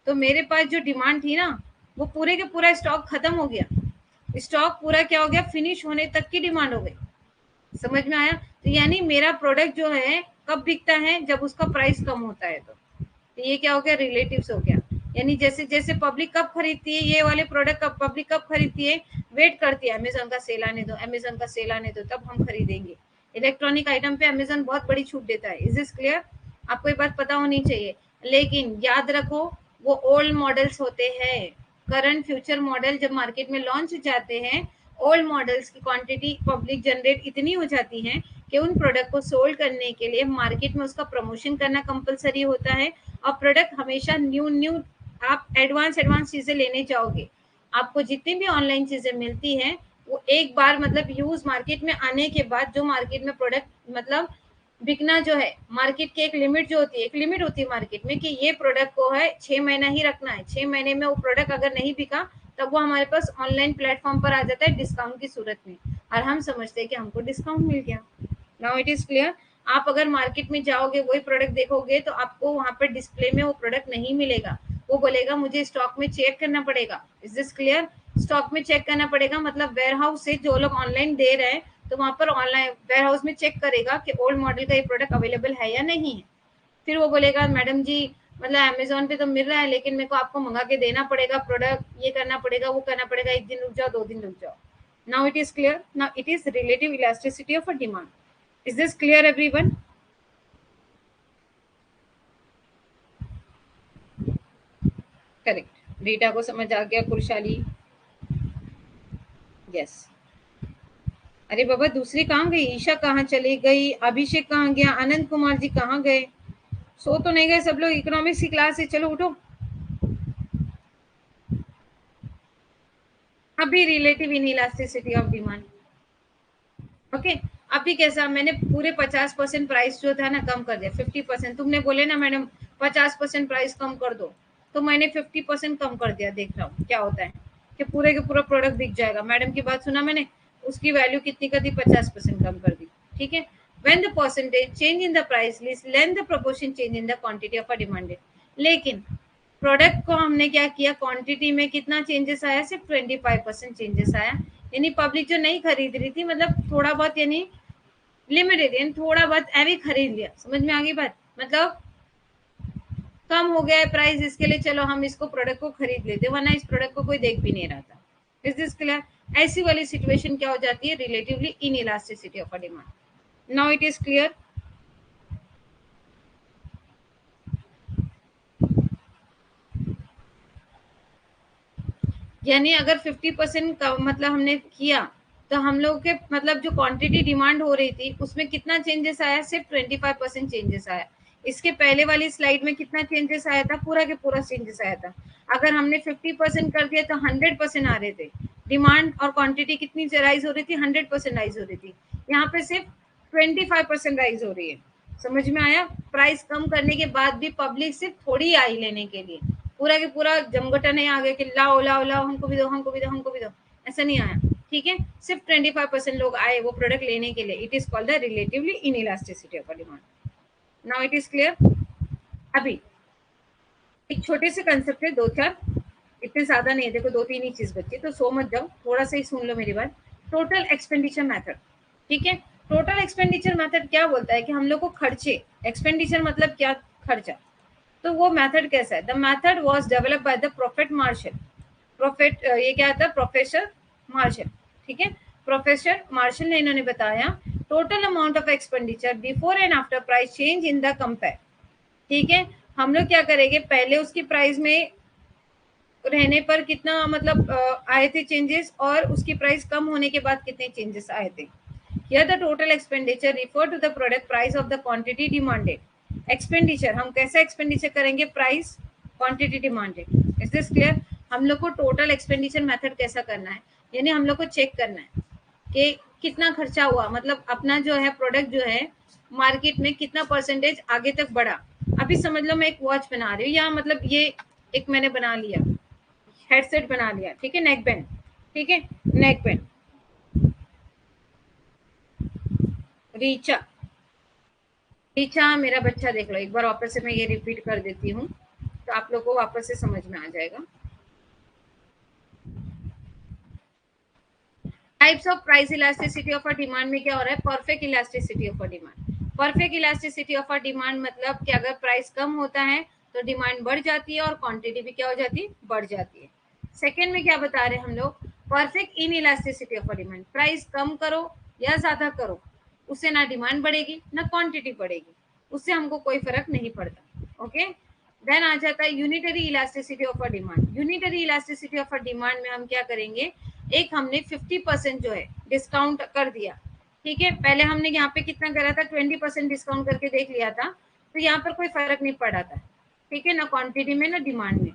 S1: तो मेरे पास जो डिमांड थी ना वो पूरे के पूरा स्टॉक खत्म हो गया। स्टॉक पूरा क्या हो गया, फिनिश होने तक की डिमांड हो गई। समझ में आया? तो यानी मेरा प्रोडक्ट जो है कब बिकता है, जब उसका प्राइस कम होता है। तो ये क्या हो गया, रिलेटिव्स हो गया। यानी जैसे जैसे पब्लिक कब खरीदती है ये वाले प्रोडक्ट, कब पब्लिक कब खरीदती है, वेट करती है, अमेजोन का सेल आने दो, अमेजोन का सेल आने दो, तब हम खरीदेंगे। इलेक्ट्रॉनिक आइटम पे अमेजोन बहुत बड़ी छूट देता है। Is this clear? आपको ये बात पता होनी चाहिए। लेकिन याद रखो वो ओल्ड मॉडल्स होते हैं। करंट फ्यूचर मॉडल जब मार्केट में लॉन्च हो जाते हैं, ओल्ड मॉडल्स की क्वांटिटी पब्लिक जनरेट इतनी हो जाती है कि उन प्रोडक्ट को सोल्ड करने के लिए मार्केट में उसका प्रमोशन करना कंपलसरी होता है। और प्रोडक्ट हमेशा न्यू न्यू, आप एडवांस एडवांस चीजें लेने जाओगे, आपको जितनी भी ऑनलाइन चीजें मिलती हैं वो एक बार मतलब यूज मार्केट में आने के बाद जो मार्केट में प्रोडक्ट मतलब बिकना जो है, मार्केट की एक लिमिट जो होती है, एक लिमिट होती है मार्केट में कि ये प्रोडक्ट को है 6 महीना ही रखना है, 6 महीने में वो प्रोडक्ट अगर नहीं बिका तब वो हमारे पास ऑनलाइन प्लेटफॉर्म पर आ जाता है डिस्काउंट की सूरत में, और हम समझते हैं कि हमको डिस्काउंट मिल गया। Now it is clear. आप अगर मार्केट में जाओगे वही प्रोडक्ट देखोगे तो आपको वहां पर डिस्प्ले में वो प्रोडक्ट नहीं मिलेगा, वो बोलेगा मुझे स्टॉक में चेक करना पड़ेगा। Is this clear? स्टॉक में चेक करना पड़ेगा मतलब वेयर हाउस से जो लोग ऑनलाइन दे रहे हैं तो वहां पर ऑनलाइन वेयर हाउस में चेक करेगा कि ओल्ड मॉडल का ये प्रोडक्ट अवेलेबल है या नहीं है। फिर वो बोलेगा मैडम जी मतलब अमेजोन पे तो मिल रहा है लेकिन मेरे को आपको मंगा के देना पड़ेगा प्रोडक्ट, ये करना पड़ेगा वो करना पड़ेगा, 1 दिन रुक जाओ 2 दिन रुक जाओ। Now it is clear. Now it is relative elasticity of a demand. Is this clear everyone? Correct, Rita को समझ आ गया, खुशहाली, यस। अरे बाबा दूसरी कहाँ गई, ईशा कहाँ चली गई, अभिषेक कहाँ गया, आनंद कुमार जी कहाँ गए? सो तो नहीं गए सब लोग? इकोनॉमिक्स की क्लास है, चलो उठो। अभी relative inelasticity of demand. Okay, अभी कैसा, मैंने पूरे 50% प्राइस जो था ना कम कर दिया, 50%। तुमने बोले ना मैडम 50% प्राइस कम कर दो, तो मैंने 50% कम कर दिया। देख रहा हूँ क्या होता है कि पूरे के पूरा प्रोडक्ट बिक जाएगा। मैडम की बात सुना मैंने, उसकी वैल्यू कितनी कर दी, 50% कम कर दी। ठीक है, when the percentage change in the price list lend the proportion change in the quantity of a demanded। लेकिन प्रोडक्ट को हमने क्या किया, क्वांटिटी में कितना चेंजेस आया, सिर्फ 25% चेंजेस आया, यानी पब्लिक जो नहीं खरीद रही थी, मतलब थोड़ा बहुत, यानी लिमिटेड, यानी थोड़ा बहुत ऐवी खरीद लिया। समझ में आ गई बात, मतलब कम हो गया है प्राइस, इसके लिए चलो हम इसको प्रोडक्ट को खरीद लेते, वरना इस प्रोडक्ट को कोई देख भी नहीं रहा था। Is this clear? ऐसी वाली सिचुएशन क्या हो जाती है, relatively in elasticity of a demand. Now it is clear. यानी अगर 50% का मतलब हमने किया, तो हम लोग के मतलब जो क्वांटिटी डिमांड हो रही थी उसमें कितना चेंजेस आया, सिर्फ 25% चेंजेस आया। इसके पहले वाली स्लाइड में कितना चेंजेस आया था, पूरा के पूरा चेंजेस आया था। अगर हमने 50% कर दिया तो 100% आ रहे थे। डिमांड और क्वांटिटी कितनी राइज हो रही थी, 100% राइज हो रही थी। यहाँ पे सिर्फ 25% राइज हो रही है। समझ में आया? प्राइस कम करने के बाद भी पब्लिक सिर्फ थोड़ी आई लेने के लिए, पूरा के पूरा जमघटा नहीं आ गया कि लाओ लाओ लाओ, हमको भी दो, हमको भी दो, हमको भी दो, ऐसा नहीं आया। ठीक है, सिर्फ 25% लोग आए वो प्रोडक्ट लेने के लिए। It is called the relatively in elasticity of demand. Now it is clear. अभी एक छोटे से कंसेप्ट है, दो चार, इतने ज्यादा नहीं है, देखो दो तीन ही चीज बची, तो सो मत जाओ, थोड़ा सा ही सुन लो मेरी बात। Total expenditure method. ठीक है, टोटल एक्सपेंडिचर मेथड क्या बोलता है कि हम लोग को खर्चे, एक्सपेंडिचर मतलब क्या, खर्चा, तो वो मेथड कैसा है, the method was developed by the prophet Marshall. Prophet ये क्या था, प्रोफेसर मार्शल। ठीक है, प्रोफेसर मार्शल ने इन्होंने बताया total amount of expenditure before and after price change in the compare. ठीक है, हम लोग क्या करेंगे, पहले उसकी प्राइस में रहने पर कितना मतलब आए थे चेंजेस, और उसकी प्राइस कम होने के बाद कितने चेंजेस आए थे। Here the total expenditure refer to the product price of the quantity demanded. Expenditure हम कैसा expenditure करेंगे, price quantity demanded. Is this clear? हम लोग को टोटल एक्सपेंडिचर मेथड कैसा करना है, यानी हम लोग को चेक करना है कि कितना खर्चा हुआ, मतलब अपना जो है प्रोडक्ट जो है मार्केट में कितना परसेंटेज आगे तक बढ़ा। अभी समझ लो मैं एक वॉच बना रही हूँ, या मतलब ये एक मैंने बना लिया, हेडसेट बना लिया, ठीक है, नेक बैंड, ठीक है, नेक बैंड, रीचा, रीचा मेरा बच्चा देख लो, एक बार वापस से मैं ये रिपीट कर देती हूँ तो आप लोग को वापस से समझ में आ जाएगा। Types of price elasticity of a demand में क्या हो रहा है, perfect elasticity of a demand. Perfect elasticity of a demand मतलब कि अगर प्राइस कम होता है तो डिमांड बढ़ जाती है और क्वांटिटी भी क्या हो जाती है, बढ़ जाती है। सेकेंड में क्या बता रहे हैं हम लोग, perfect inelasticity of a demand, price कम करो या ज्यादा करो, उससे ना डिमांड बढ़ेगी ना क्वांटिटी बढ़ेगी, उससे हमको कोई फर्क नहीं पड़ता। ओके, देन आ जाता है unitary elasticity of a demand. Unitary elasticity of a demand में हम क्या करेंगे, एक हमने 50% जो है डिस्काउंट कर दिया। ठीक है, पहले हमने यहाँ पे कितना करा था, 20% डिस्काउंट करके देख लिया था, तो यहाँ पर कोई फर्क नहीं पड़ा था। ठीक है, ना क्वांटिटी में ना डिमांड में।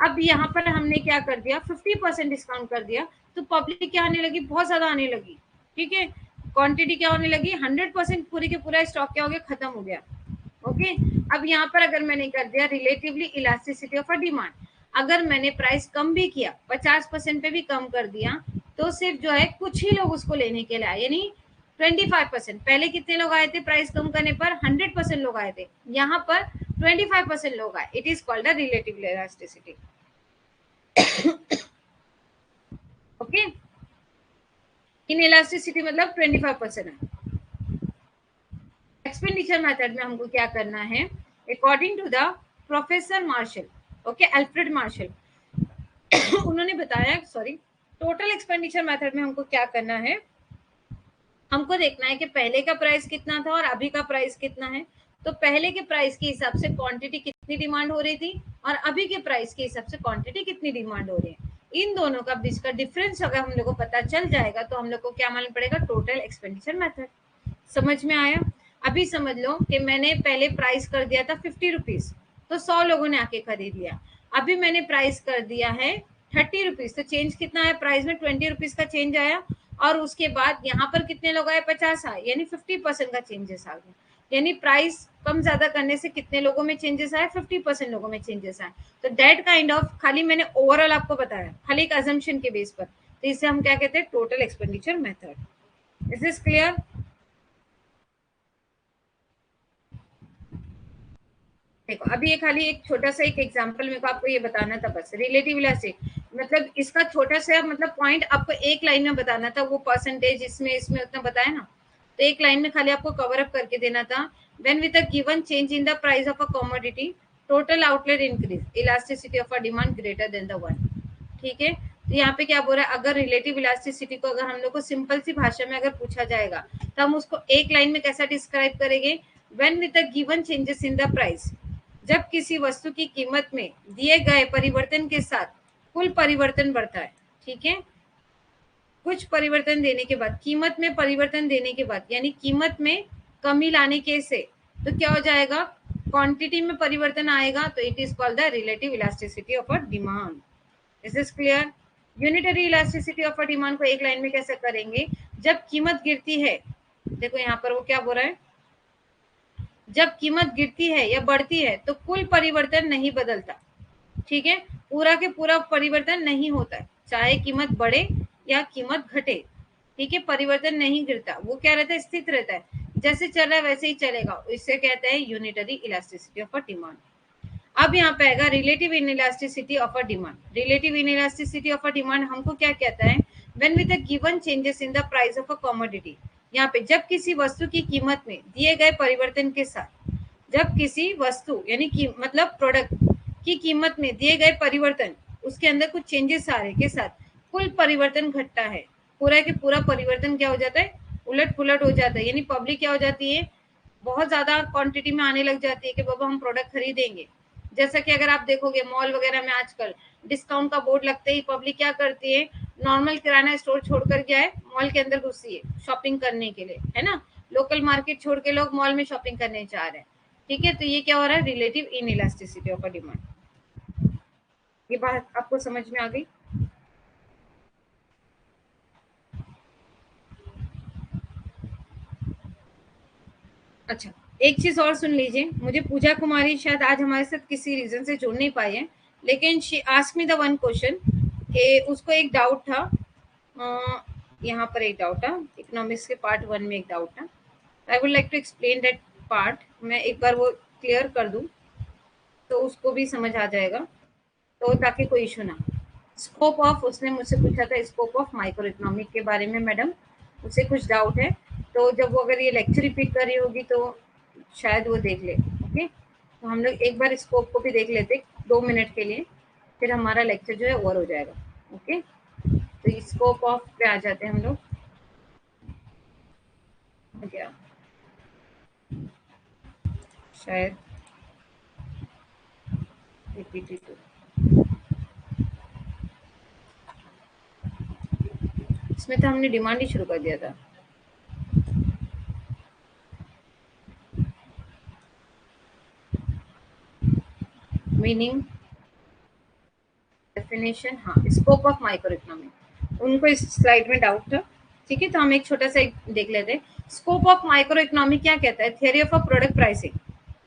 S1: अब यहाँ पर हमने क्या कर दिया, 50% डिस्काउंट कर दिया, तो पब्लिक क्या आने लगी, बहुत ज्यादा आने लगी। ठीक है, क्वांटिटी क्या होने लगी, 100% पूरी के पूरा स्टॉक क्या हो गया, खत्म हो गया। ओके, अब यहाँ पर अगर मैंने कर दिया relatively elasticity of a demand, अगर मैंने प्राइस कम भी किया, 50% पे भी कम कर दिया, तो सिर्फ जो है कुछ ही लोग उसको लेने के लिए आए, यानी 25%। पहले कितने लोग आए थे प्राइस कम करने पर, 100% लोग आए थे, यहाँ पर 25% लोग आए। It is called the relative elasticity. Okay, in elasticity मतलब 25% है। एक्सपेंडिचर मेथड में हमको क्या करना है, according to the professor Marshall, okay, Alfred Marshall, उन्होंने बताया, सॉरी, टोटल एक्सपेंडिचर मेथड में हमको क्या करना है, हमको देखना है कि पहले का प्राइस कितना था और अभी का प्राइस कितना है। तो पहले के प्राइस के हिसाब से क्वांटिटी कितनी डिमांड हो रही थी, और अभी के प्राइस के हिसाब से क्वांटिटी कितनी डिमांड हो रही है, इन दोनों का बीच का डिफरेंस अगर हम लोग को पता चल जाएगा तो हम लोग को क्या मालूम पड़ेगा, टोटल एक्सपेंडिचर मेथड। समझ में आया? अभी समझ लो कि मैंने पहले प्राइस कर दिया था 50 रुपीज, तो 100 लोगों ने आके खरीद लिया। अभी मैंने प्राइस कर दिया है 30 रुपीज, तो चेंज कितना है प्राइस में, 20 रुपीज का चेंज आया। और उसके बाद यहाँ पर कितने लोग आए, 50 आए, यानी 50% का चेंजेस आ गया। यानी प्राइस कम ज्यादा करने से कितने लोगों में चेंजेस आए, 50% लोगों में चेंजेस आए। तो दैट काइंड ऑफ, खाली मैंने ओवरऑल आपको बताया, खाली एक अजम्पशन के बेस पर, तो इसे हम क्या कहते हैं, total expenditure method. Is this clear? देखो अभी ये खाली एक छोटा सा एक एग्जांपल मेरे को आपको ये बताना था बस, रिलेटिव इलास्टिक मतलब इसका छोटा सा मतलब पॉइंट आपको एक लाइन में बताना था, वो परसेंटेज इसमें इसमें उतना बताया ना, तो एक लाइन में खाली आपको कवर अप करके देना था। When with a given change in the price of a commodity total outlet increase elasticity of a demand greater than the one. ठीक है, तो यहाँ पे क्या बोल रहा है, अगर रिलेटिव इलास्टिसिटी को अगर हम लोग को सिंपल सी भाषा में अगर पूछा जाएगा तो हम उसको एक लाइन में कैसा डिस्क्राइब करेंगे, when with the given changes in the price, जब किसी वस्तु की कीमत में दिए गए परिवर्तन के साथ कुल परिवर्तन बढ़ता है। ठीक है, कुछ परिवर्तन देने के बाद, कीमत में परिवर्तन देने के बाद, यानी कीमत में कमी लाने के से तो क्या हो जाएगा, क्वांटिटी में परिवर्तन आएगा, तो it is called the relative elasticity of a demand. Is this clear? Unitary elasticity of a demand को एक लाइन में कैसे करेंगे, जब कीमत गिरती है, देखो यहाँ पर वो क्या बोल रहा है, जब कीमत गिरती है या बढ़ती है तो कुल परिवर्तन नहीं बदलता। ठीक है, पूरा के पूरा परिवर्तन नहीं होता है, चाहे कीमत बढ़े या कीमत घटे। ठीक है, परिवर्तन नहीं गिरता, वो क्या रहता है, स्थित रहता है, जैसे चल रहा है वैसे ही चलेगा, इसे कहते हैं unitary elasticity of a demand. अब यहाँ पे आएगा relative inelasticity of a demand. Relative inelasticity of a demand हमको क्या कहता है, when with the given changes in the price of a commodity, यहाँ पे जब किसी वस्तु की कीमत में दिए गए परिवर्तन के साथ, जब किसी वस्तु यानी कि मतलब प्रोडक्ट की कीमत में दिए गए परिवर्तन, उसके अंदर कुछ चेंजेस आ रहे के साथ कुल परिवर्तन घटता है, पूरा के पूरा परिवर्तन क्या हो जाता है, उलट पुलट हो जाता है, यानी पब्लिक क्या हो जाती है, बहुत ज्यादा क्वांटिटी में आने लग जाती है कि बाबा हम प्रोडक्ट खरीदेंगे। जैसा कि अगर आप देखोगे मॉल वगैरह में आजकल डिस्काउंट का बोर्ड लगते ही पब्लिक क्या करती है, नॉर्मल किराना स्टोर छोड़कर क्या है, मॉल के अंदर घुसी है शॉपिंग करने के लिए, है ना, लोकल मार्केट छोड़ के लोग मॉल में शॉपिंग करने जा रहे हैं। ठीक है, तो ये क्या हो रहा है, relative in elasticity of a demand. ये बात आपको समझ में आ गई? अच्छा, एक चीज और सुन लीजिए, मुझे पूजा कुमारी शायद आज हमारे साथ किसी रीजन से जुड़ नहीं पाई है, लेकिन she ask me the one question कि उसको एक डाउट था, यहाँ पर एक डाउट था, इकोनॉमिक्स के पार्ट वन में एक डाउट था, I would like to explain that part, मैं एक बार वो क्लियर कर दूं तो उसको भी समझ आ जाएगा, तो ताकि कोई इशू ना। स्कोप ऑफ, उसने मुझसे पूछा था स्कोप ऑफ माइक्रो इकोनॉमिक के बारे में, मैडम उसे कुछ डाउट है, तो जब वो अगर ये लेक्चर रिपीट कर रही होगी तो शायद वो देख ले। ओके, तो हम लोग एक बार स्कोप को भी देख लेते 2 मिनट के लिए, फिर हमारा लेक्चर जो है ओवर हो जाएगा। ओके, तो स्कोप ऑफ पे आ जाते हैं हम लोग। क्या शायद पीपीटी टू, इसमें तो हमने डिमांड ही शुरू कर दिया था। मीनिंग, डेफिनेशन, हाँ, स्कोप ऑफ माइक्रो इकोनॉमिक, उनको इस स्लाइड में डाउट था। ठीक है, तो हम एक छोटा सा एक देख लेते हैं, स्कोप ऑफ माइक्रो इकोनॉमिक क्या कहता है, theory of a product pricing.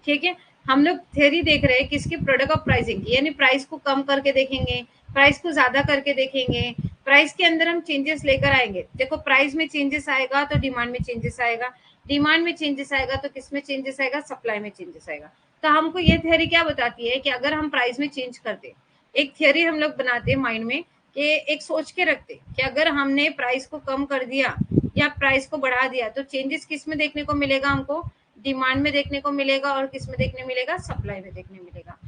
S1: ठीक है, हम लोग थियरी देख रहे हैं किसकी, प्रोडक्ट ऑफ प्राइसिंग की, यानी प्राइस को कम करके देखेंगे, प्राइस को ज्यादा करके देखेंगे, प्राइस के अंदर हम चेंजेस लेकर आएंगे। देखो प्राइस में चेंजेस आएगा तो डिमांड में चेंजेस आएगा, डिमांड में चेंजेस आएगा तो किस में चेंजेस आएगा, सप्लाई में चेंजेस आएगा। तो हमको ये थियरी क्या बताती है कि अगर हम प्राइस में चेंज करते, एक थियरी हम लोग बनाते हैं माइंड में कि एक सोच के रखते कि अगर हमने प्राइस को कम कर दिया या प्राइस को बढ़ा दिया तो चेंजेस किस में देखने को मिलेगा, हमको डिमांड में देखने को मिलेगा, और किस में देखने मिलेगा, सप्लाई में देखने मिलेगा।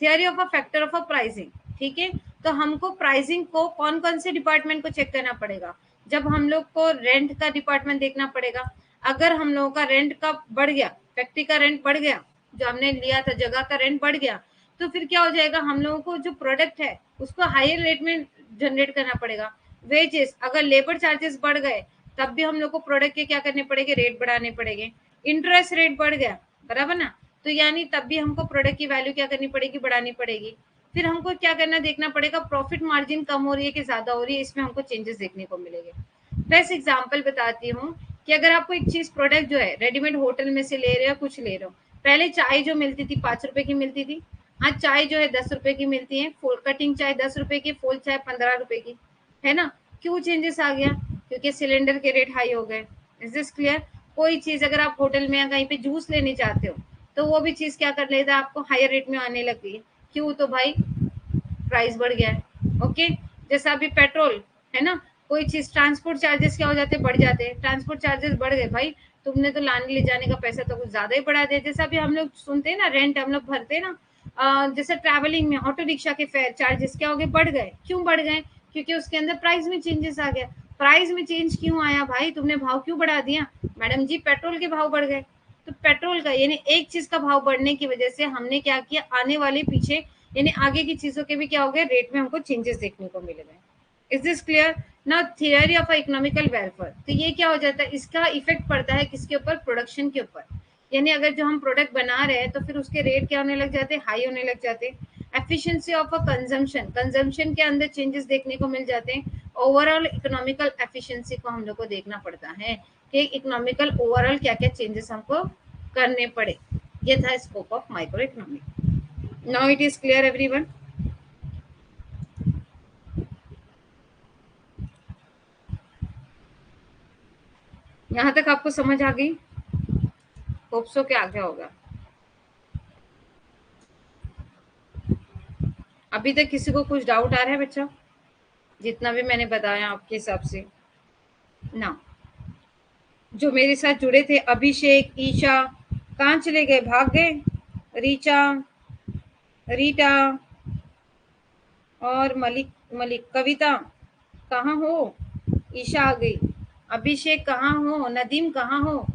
S1: Theory of a factor of a pricing. ठीक है, तो हमको प्राइसिंग को कौन कौन से डिपार्टमेंट को चेक करना पड़ेगा, जब हम लोग को रेंट का डिपार्टमेंट देखना पड़ेगा, अगर हम लोगों का रेंट का बढ़ गया, फैक्ट्री का रेंट बढ़ गया, जो हमने लिया था जगह का रेंट बढ़ गया, तो फिर क्या हो जाएगा, हम लोगों को जो प्रोडक्ट है उसको हायर रेट में जनरेट करना पड़ेगा। वेजेस, अगर लेबर चार्जेस बढ़ गए तब भी हम लोग को प्रोडक्ट के क्या करने पड़ेंगे, रेट बढ़ाने पड़ेंगे। इंटरेस्ट रेट बढ़ गया, बराबर ना, तो यानी तब भी हमको प्रोडक्ट की वैल्यू क्या करनी पड़ेगी, बढ़ानी पड़ेगी। फिर हमको क्या करना, देखना पड़ेगा प्रॉफिट मार्जिन कम हो रही है कि ज्यादा हो रही है, इसमें हमको चेंजेस देखने को मिलेंगे। बेस्ट एग्जाम्पल बताती हूँ कि अगर आपको एक चीज प्रोडक्ट जो है रेडीमेड होटल में से ले रहे हो, कुछ ले रहे हो, पहले चाय जो मिलती थी 5 रुपए की मिलती थी, आज चाय जो है 10 रुपए की मिलती है, फुल कटिंग चाय 10 रुपए की, फुल चाय 15 रुपए की, है ना। क्यों चेंजेस आ गया, क्योंकि सिलेंडर के रेट हाई हो गए। Is this clear? कोई चीज अगर आप होटल में या कहीं पे जूस लेने चाहते हो तो वो भी चीज़ क्या कर लेता है, आपको हायर रेट में आने लग गई। क्यों? तो भाई प्राइस बढ़ गया है। ओके, जैसा अभी पेट्रोल है ना, कोई चीज ट्रांसपोर्ट चार्जेस क्या हो जाते हैं, बढ़ जाते हैं। ट्रांसपोर्ट चार्जेस बढ़ गए भाई, तुमने तो लाने ले जाने का पैसा तो कुछ ज्यादा ही बढ़ा दिया। जैसे अभी हम लोग सुनते हैं ना, रेंट हम लोग भरते हैं ना, जैसे ट्रैवलिंग में ऑटो रिक्शा के फेयर चार्जेस क्या हो गए, बढ़ गए। क्यों बढ़ गए? क्योंकि उसके अंदर प्राइस में चेंजेस आ गया। प्राइस में चेंज क्यों आया भाई, तुमने भाव क्यों बढ़ा दिया? मैडम जी पेट्रोल के भाव बढ़ गए। तो पेट्रोल का यानी एक चीज का भाव बढ़ने की वजह से हमने क्या किया, आने वाले पीछे यानी आगे की चीजों के भी क्या हो गए, रेट में हमको चेंजेस देखने को मिल गए। Is this clear? ना थियरी ऑफ इकोनॉमिकल वेलफेयर, तो ये क्या हो जाता है, इसका इफेक्ट पड़ता है किसके ऊपर, प्रोडक्शन के ऊपर। यानी अगर जो हम प्रोडक्ट बना रहे हैं तो फिर उसके रेट क्या होने लग जाते हैं, हाई होने लग जाते हैं। Efficiency of a consumption, consumption के अंदर चेंजेस देखने को मिल जाते हैं। ओवरऑल इकोनॉमिकल एफिशिएंसी को हम लोग को देखना पड़ता है कि इकोनॉमिकल ओवरऑल क्या क्या चेंजेस हमको करने पड़े। ये था scope of micro economic. Now it is clear everyone? यहाँ तक आपको समझ आ गई? होप सो के आगे होगा। अभी तक किसी को कुछ डाउट आ रहा है बच्चा, जितना भी मैंने बताया आपके हिसाब से? ना, जो मेरे साथ जुड़े थे, अभिषेक, ईशा, कहाँ चले गए, भाग गए? रीचा, रीटा और मलिक, मलिक, कविता कहाँ हो? ईशा आ गई। अभिषेक कहाँ हो? नदीम कहाँ हो?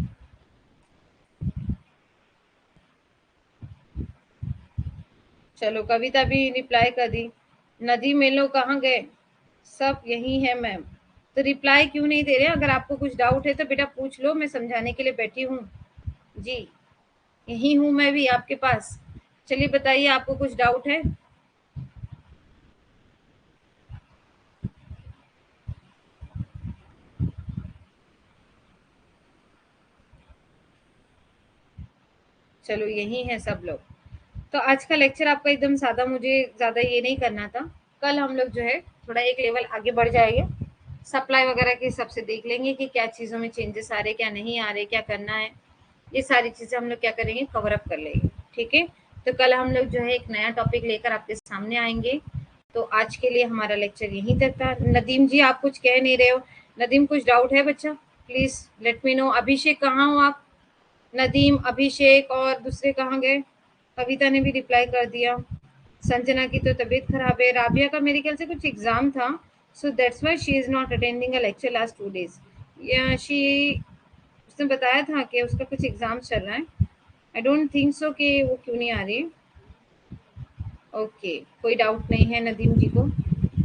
S1: चलो कविता भी रिप्लाई कर दी। नदीम, ये लोग कहाँ गए? सब यही है मैम। तो रिप्लाई क्यों नहीं दे रहे? अगर आपको कुछ डाउट है तो बेटा पूछ लो, मैं समझाने के लिए बैठी हूँ। जी, यही हूँ मैं भी आपके पास। चलिए बताइए, आपको कुछ डाउट है? चलो यही है सब लोग। तो आज का लेक्चर आपका एकदम सादा, मुझे ज़्यादा ये नहीं करना था। कल हम लोग जो है थोड़ा एक लेवल आगे बढ़ जाएंगे, सप्लाई वगैरह के हिसाब से देख लेंगे कि क्या चीज़ों में चेंजेस आ रहे, क्या नहीं आ रहे, क्या करना है। ये सारी चीज़ें हम लोग क्या करेंगे, कवर अप कर लेंगे। ठीक है, तो कल हम लोग जो है एक नया टॉपिक लेकर आपके सामने आएंगे। तो आज के लिए हमारा लेक्चर यहीं तक था। नदीम जी आप कुछ कह नहीं रहे हो? नदीम कुछ डाउट है बच्चा? Please let me know. Abhishek कहाँ हो आप? नदीम, अभिषेक और दूसरे कहाँ गए? कविता ने भी रिप्लाई कर दिया। संजना की तो तबीयत खराब है। राबिया का मेरे ख्याल से कुछ एग्जाम था, so that's why she is not attending a lecture last 2 days। या शी, उसने बताया था कि उसका कुछ एग्जाम चल रहा है। आई डोंट थिंक सो कि वो क्यों नहीं आ रही। ओके, कोई डाउट नहीं है नदीम जी को।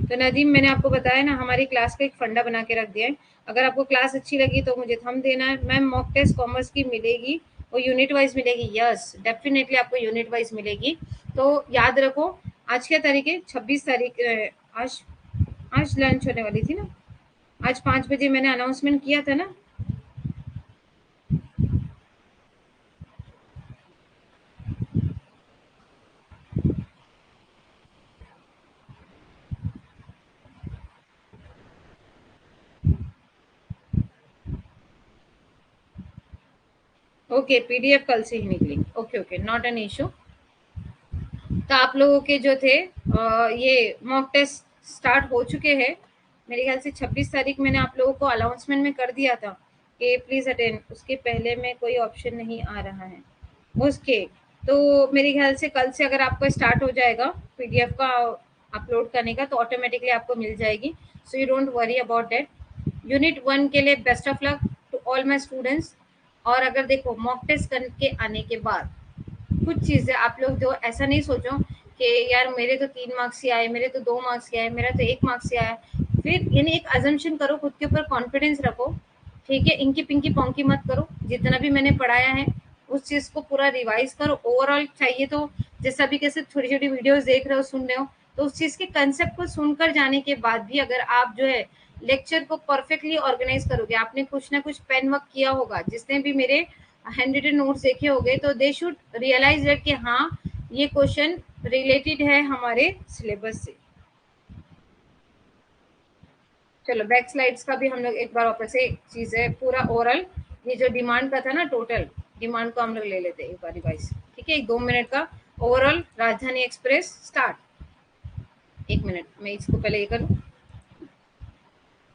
S1: तो नदीम, मैंने आपको बताया ना, हमारी क्लास का एक फंडा बना के रख दिया है। अगर आपको क्लास अच्छी लगी तो मुझे थंब देना है। मैम मॉक टेस्ट कॉमर्स की मिलेगी, वो यूनिट वाइज मिलेगी। यस डेफिनेटली आपको यूनिट वाइज मिलेगी। तो याद रखो, आज क्या तारीख है? 26 तारीख। आज आज लंच होने वाली थी ना, आज 5 बजे मैंने अनाउंसमेंट किया था ना। ओके, पीडीएफ कल से ही निकलेगी। Okay okay, not an issue. तो आप लोगों के जो थे ये मॉक टेस्ट स्टार्ट हो चुके हैं। मेरे ख्याल से 26 तारीख मैंने आप लोगों को अनाउंसमेंट में कर दिया था कि प्लीज़ अटेंड। उसके पहले में कोई ऑप्शन नहीं आ रहा है उसके। तो मेरे ख्याल से कल से अगर आपका स्टार्ट हो जाएगा पीडीएफ का अपलोड करने का, तो ऑटोमेटिकली आपको मिल जाएगी। So you don't worry about that. Unit 1 के लिए best of luck to all my students. और अगर देखो मॉक टेस्ट करके आने के बाद कुछ चीजें आप लोग जो ऐसा नहीं सोचो कि यार मेरे तो 3 मार्क्स ही आए, मेरे तो 2 मार्क्स ही आए, मेरा तो 1 मार्क्स ही आया। फिर यानी एक अजम्पशन करो, खुद के ऊपर कॉन्फिडेंस रखो। ठीक है, इंकी पिंकी पोंकी मत करो। जितना भी मैंने पढ़ाया है उस चीज को पूरा रिवाइज करो। ओवरऑल चाहिए तो जैसा भी कैसे छोटी छोटी वीडियोस देख रहे हो, सुन रहे हो, तो उस चीज के कंसेप्ट को सुनकर जाने के बाद भी अगर आप जो है लेक्चर को परफेक्टली ऑर्गेनाइज करोगे, आपने कुछ ना कुछ पेन वर्क किया होगा, जिसने भी मेरे हैंड रिटन नोट्स देखे होंगे, तो दे शुड रियलाइज दैट कि हाँ ये क्वेश्चन रिलेटेड है हमारे सिलेबस से। चलो बैक स्लाइड्स का भी हम लोग एक बार वापस से चीज है पूरा ओरल, ये जो डिमांड का था ना, टोटल डिमांड को हम लोग ले लेते हैं एक बार रिवाइज। ठीक है, 2 मिनट का ओवरऑल राजधानी एक्सप्रेस स्टार्ट। 1 मिनट, मैं इसको पहले ये करूँ।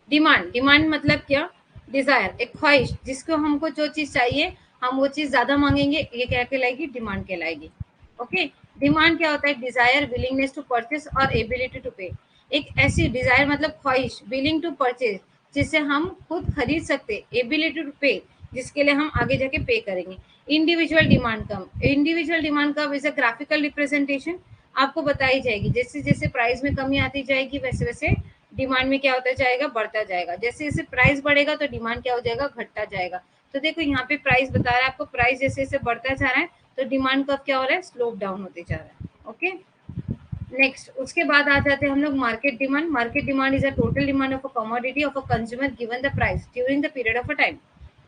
S1: डिमांड, डिमांड मतलब क्या? डिजायर, एक ख्वाहिश, जिसको हमको जो चीज चाहिए हम वो चीज ज्यादा मांगेंगे, ये क्या कहलाएगी? डिमांड कहलाएगी। ओके, डिमांड क्या होता है? डिजायर, विलिंगनेस टू परचेस और एबिलिटी टू पे। एक ऐसी डिजायर मतलब ख्वाहिश, विलिंग टू परचेज जिससे हम खुद खरीद सकते, एबिलिटी टू पे जिसके लिए हम आगे जाके पे करेंगे। Individual demand come, individual demand come is a graphical representation, आपको बताई जाएगी। जैसे जैसे प्राइस में कमी आती जाएगी वैसे वैसे डिमांड में क्या होता जाएगा? बढ़ता जाएगा। जैसे जैसे प्राइस बढ़ेगा तो डिमांड क्या हो जाएगा? घटता जाएगा। तो देखो यहाँ पे प्राइस बता रहा है आपको, प्राइस जैसे जैसे बढ़ता जा रहा है तो डिमांड कब क्या हो रहा है? स्लोप डाउन होते जा रहा है। ओके, नेक्स्ट उसके बाद आ जाते हैं हम लोग market demand. Market demand is a total demand of a commodity of a consumer given the price during the period of a time.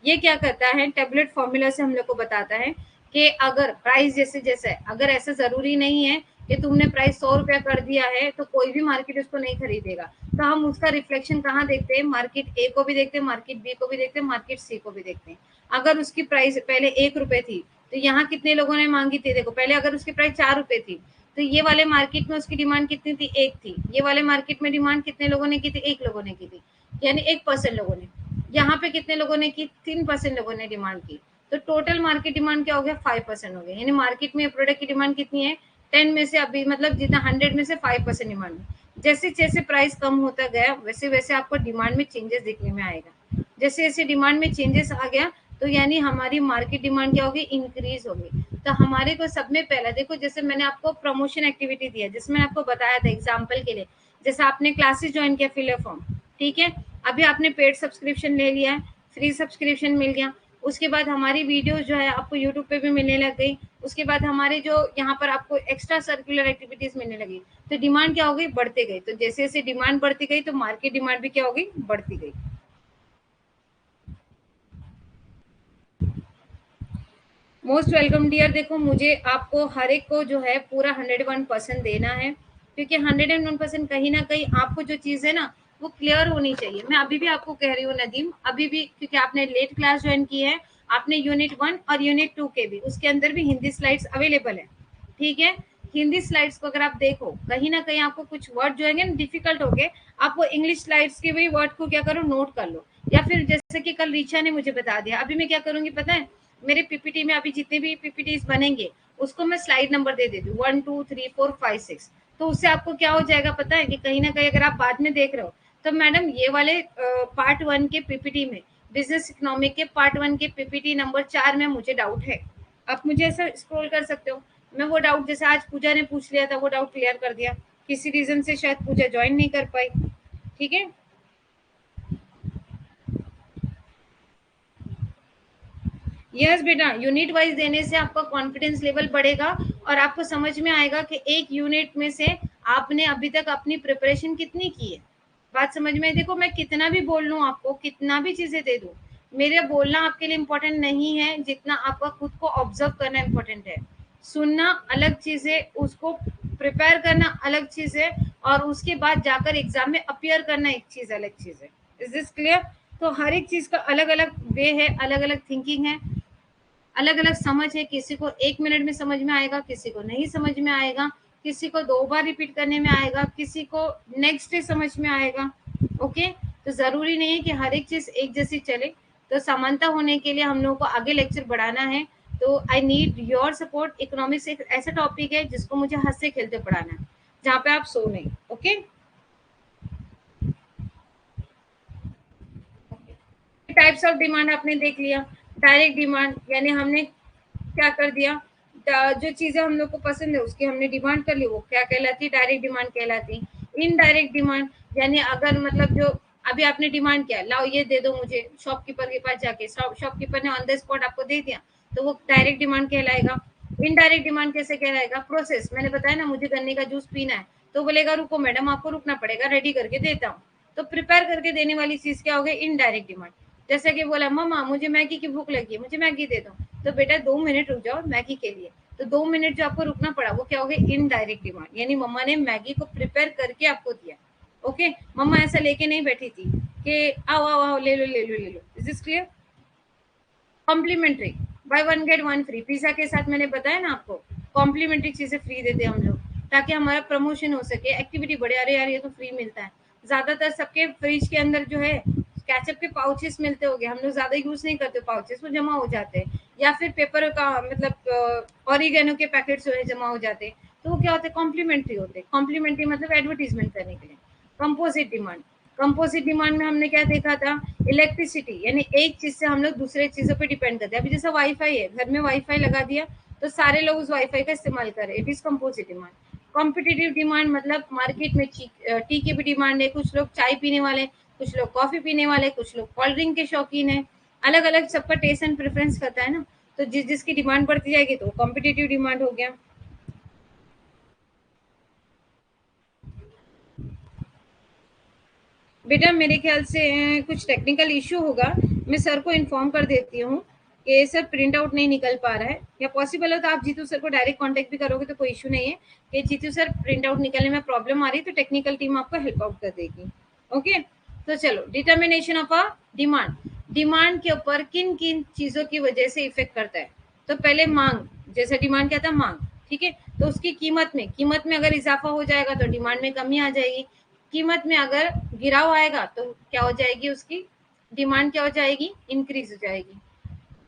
S1: ये क्या करता है? टेबलेट फॉर्मूला से हम लोग को बताता है कि अगर प्राइस जैसे जैसे, अगर ऐसा जरूरी नहीं है कि तुमने प्राइस 100 रुपया कर दिया है तो कोई भी मार्केट उसको नहीं खरीदेगा, तो हम उसका रिफ्लेक्शन कहाँ देखते हैं? मार्केट ए को भी देखते हैं, मार्केट बी को भी देखते हैं, मार्केट सी को भी देखते हैं। अगर उसकी प्राइस पहले 1 रुपए थी तो यहाँ कितने लोगों ने मांगी थी? देखो पहले अगर उसकी प्राइस 4 रुपए थी तो ये वाले मार्केट में उसकी डिमांड कितनी थी? 1 थी। ये वाले मार्केट में डिमांड कितने लोगों ने की थी? 1 लोगों ने की थी, यानी 1% लोगों ने। यहाँ पे कितने लोगों ने की? 3% लोगों ने डिमांड की। तो टोटल मार्केट डिमांड क्या हो गया? 5% हो गया। यानी मार्केट में प्रोडक्ट की डिमांड कितनी है? 10 में से अभी मतलब जितना 100 में से 5% डिमांड है। जैसे जैसे प्राइस कम होता गया वैसे वैसे आपको डिमांड में चेंजेस दिखने में आएगा। जैसे जैसे डिमांड में चेंजेस आ गया तो यानी हमारी मार्केट डिमांड क्या होगी? इंक्रीज होगी। तो हमारे को सब में पहला देखो, जैसे मैंने आपको प्रमोशन एक्टिविटी दिया, जिसमें आपको बताया था एग्जाम्पल के लिए, जैसे आपने क्लासेस ज्वाइन किया, फिल फॉर्म, ठीक है, अभी आपने पेड सब्सक्रिप्शन ले लिया है, फ्री सब्सक्रिप्शन मिल गया, उसके बाद हमारी वीडियो जो है आपको यूट्यूब पे भी मिलने लग गई, उसके बाद हमारे जो यहाँ पर आपको एक्स्ट्रा सर्कुलर एक्टिविटीज मिलने लगी, तो डिमांड क्या हो गई? बढ़ती गई। तो जैसे जैसे डिमांड बढ़ती गई तो मार्केट डिमांड भी क्या हो गई? बढ़ती गई। Most welcome dear. देखो मुझे आपको हर एक को जो है पूरा 101% देना है, क्योंकि 101% कहीं ना कहीं आपको जो चीज़ है ना वो क्लियर होनी चाहिए। मैं अभी भी आपको कह रही हूँ नदीम, अभी भी, क्योंकि आपने लेट क्लास ज्वाइन की है, आपने यूनिट 1 और यूनिट 2 के भी, उसके अंदर भी हिंदी स्लाइड्स अवेलेबल है, ठीक है। हिंदी स्लाइड्स को अगर आप देखो, कहीं ना कहीं आपको कुछ वर्ड जो है डिफिकल्ट हो गए, आप वो इंग्लिश स्लाइड्स के भी वर्ड को क्या करो? नोट कर लो। या फिर जैसे कि कल रीचा ने मुझे बता दिया, अभी मैं क्या करूंगी पता है? मेरे पीपीटी में अभी जितने भी पीपीटीज बनेंगे उसको मैं स्लाइड नंबर दे देती हूँ, 1 2 3 4 5 6। तो उससे आपको क्या हो जाएगा पता है? कि कहीं ना कहीं अगर आप बाद में देख रहे हो तो मैडम ये वाले पार्ट 1 के पीपीटी में, बिजनेस इकोनॉमिक के पार्ट 1 के पीपीटी नंबर 4 में मुझे डाउट है, आप मुझे ऐसा स्क्रॉल कर सकते हो। मैं वो डाउट, जैसे आज पूजा ने पूछ लिया था, वो डाउट क्लियर कर दिया। किसी रीजन से शायद पूजा ज्वाइन नहीं कर पाई, ठीक है। यस बेटा, यूनिट वाइज देने से आपका कॉन्फिडेंस लेवल बढ़ेगा और आपको समझ में आएगा कि एक यूनिट में से आपने अभी तक अपनी प्रिपरेशन कितनी की है। बात समझ में? देखो मैं कितना भी बोल लूँ, आपको कितना भी चीजें दे दूँ, मेरे बोलना आपके लिए इम्पोर्टेंट नहीं है जितना आपका खुद को ऑब्जर्व करना इम्पोर्टेंट है। सुनना अलग चीज है, उसको प्रिपेयर करना अलग चीज है, और उसके बाद जाकर एग्जाम में अपियर करना एक चीज, अलग चीज है। Is this clear? तो हर एक चीज का अलग अलग वे है, अलग अलग थिंकिंग है, अलग अलग समझ है। किसी को 1 मिनट में समझ में आएगा, किसी को नहीं समझ में आएगा, किसी को 2 बार रिपीट करने में आएगा, किसी को नेक्स्ट डे समझ में आएगा। ओके, तो जरूरी नहीं है कि हर एक चीज एक जैसी चले। तो समानता होने के लिए हम लोगों को आगे लेक्चर बढ़ाना है। तो I need your support. Economics एक ऐसा टॉपिक है जिसको मुझे हंसते खेलते पढ़ाना है, जहाँ पे आप सो नहीं। ओके, टाइप्स ऑफ डिमांड आपने देख लिया। डायरेक्ट डिमांड यानी हमने क्या कर दिया? जो चीजें हम लोग को पसंद है उसकी हमने डिमांड कर ली, वो क्या कहलाती है? डायरेक्ट डिमांड कहलाती। इनडायरेक्ट डिमांड यानी अगर मतलब जो अभी आपने डिमांड किया, लाओ ये दे दो मुझे, शॉपकीपर के पास जाके शॉपकीपर ने ऑन द स्पॉट आपको दे दिया, तो वो डायरेक्ट डिमांड कहलाएगा। इनडायरेक्ट डिमांड कैसे कहलाएगा? प्रोसेस, मैंने बताया ना मुझे गन्ने का जूस पीना है, तो बोलेगा रुको मैडम आपको रुकना पड़ेगा, रेडी करके देता हूँ। तो प्रिपेयर करके देने वाली चीज क्या हो गई? Indirect demand. जैसे कि बोला मम्मा मुझे मैगी की भूख लगी है, मुझे मैगी दे दो, तो बेटा 2 मिनट रुक जाओ मैगी के लिए। तो 2 मिनट जो आपको रुकना पड़ा वो क्या हो गई? इनडायरेक्ट डिमांड, यानी मम्मा ने मैगी को प्रिपेयर करके आपको दिया। ओके, मम्मा ऐसा लेके नहीं बैठी थी कि आओ आओ आओ ले लो ले लो ले लो। Is this clear? Complimentary, buy one get one free, pizza के साथ मैंने बताया ना आपको कॉम्प्लीमेंट्री चीजें फ्री देते हैं हम लोग, ताकि हमारा प्रमोशन हो सके, एक्टिविटी बढ़े। अरे यार ये तो फ्री मिलता है। ज्यादातर सबके फ्रिज के अंदर जो है कैचअप के पाउचेस मिलते होंगे, हम लोग ज्यादा यूज नहीं करते पाउचेस, वो जमा हो जाते हैं, या फिर पेपर का मतलब ऑरिगेनो के पैकेट्स जो है जमा हो जाते हैं, तो वो क्या होते हैं, कॉम्प्लीमेंट्री होते हैं। कॉम्प्लीमेंट्री मतलब एडवर्टीजमेंट करने के लिए। कंपोजिट डिमांड, कंपोजिट डिमांड में हमने क्या देखा था, इलेक्ट्रिसिटी, यानी एक चीज से हम लोग दूसरे चीजों पे डिपेंड करते हैं। अभी जैसा वाईफाई है, घर में वाईफाई लगा दिया तो सारे लोग उस वाईफाई का इस्तेमाल कर रहे हैं, it is composite demand. Competitive demand मतलब मार्केट में टी की भी डिमांड है, कुछ लोग चाय पीने वाले, कुछ लोग कॉफी पीने वाले, कुछ लोग कोल्ड ड्रिंक के शौकीन है। अलग अलग सबका टेस्ट एंड प्रेफरेंस करता है ना, तो जिस जिसकी डिमांड बढ़ती जाएगी तो कॉम्पिटिटिव डिमांड हो गया। बेटा मेरे ख्याल से कुछ टेक्निकल इश्यू होगा, मैं सर को इन्फॉर्म कर देती हूँ कि सर प्रिंट आउट नहीं निकल पा रहा है, या पॉसिबल हो तो आप जीतू सर को डायरेक्ट कांटेक्ट भी करोगे तो कोई इश्यू नहीं है कि जीतू सर प्रिंट आउट निकलने में प्रॉब्लम आ रही है, तो टेक्निकल टीम आपको हेल्प आउट कर देगी। ओके, तो चलो, determination of a demand, demand के ऊपर किन किन चीजों की वजह से इफेक्ट करता है। तो पहले मांग, जैसे डिमांड क्या था, मांग, ठीक है, तो उसकी कीमत में अगर इजाफा हो जाएगा तो डिमांड में कमी आ जाएगी। कीमत में अगर गिराव आएगा तो क्या हो जाएगी, उसकी डिमांड क्या हो जाएगी, इंक्रीज हो जाएगी।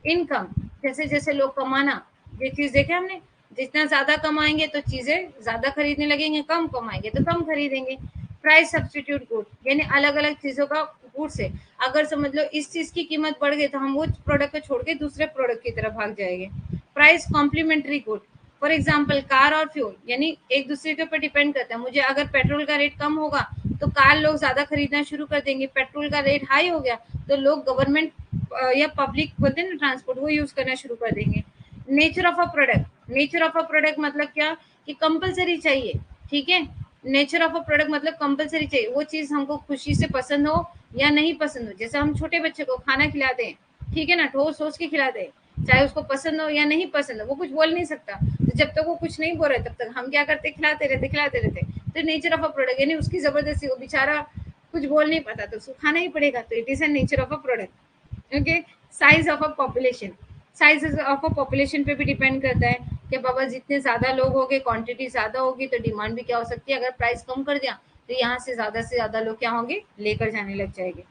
S1: इनकम, जैसे जैसे लोग कमाना, ये चीज देखे हमने, जितना ज्यादा कमाएंगे तो चीजें ज्यादा खरीदने लगेंगे, कम कमाएंगे तो कम खरीदेंगे। प्राइस सब्स्टिट्यूट गुड, यानी अलग अलग चीजों का गुड से, अगर समझ लो इस चीज की कीमत बढ़ गई तो हम वो प्रोडक्ट को छोड़ के दूसरे प्रोडक्ट की तरफ भाग जाएंगे। Price complementary good, for example car और फ्यूल, यानी एक दूसरे के ऊपर डिपेंड करता है। मुझे अगर पेट्रोल का रेट कम होगा तो कार लोग ज्यादा खरीदना शुरू कर देंगे, पेट्रोल का रेट हाई हो गया तो लोग गवर्नमेंट या पब्लिक बोलते हैं ना ट्रांसपोर्ट, वो यूज करना शुरू कर देंगे। Nature of a product, nature of a product मतलब क्या, कि कंपलसरी चाहिए, ठीक है। नेचर ऑफ अ प्रोडक्ट मतलब कंपलसरी चाहिए, वो चीज हमको खुशी से पसंद हो या नहीं पसंद हो। जैसे हम छोटे बच्चे को खाना खिलाते हैं, ठीक है ना, ठोस सोच के खिलाते हैं, चाहे उसको पसंद हो या नहीं पसंद हो, वो कुछ बोल नहीं सकता, तो जब तक वो कुछ नहीं बोल रहे तब तक हम क्या करते, खिलाते रहते। तो नेचर ऑफ अ प्रोडक्ट, यानी उसकी जबरदस्ती, वो बेचारा कुछ बोल नहीं पाता तो उसको खाना ही पड़ेगा, तो it is a nature of a product. Okay, size of a population, size of a population पे भी डिपेंड करता है कि बाबा जितने ज्यादा लोग होंगे, क्वांटिटी ज्यादा होगी तो डिमांड भी क्या हो सकती है, अगर प्राइस कम कर दिया तो यहाँ से ज्यादा लोग क्या होंगे, लेकर जाने लग जाएंगे।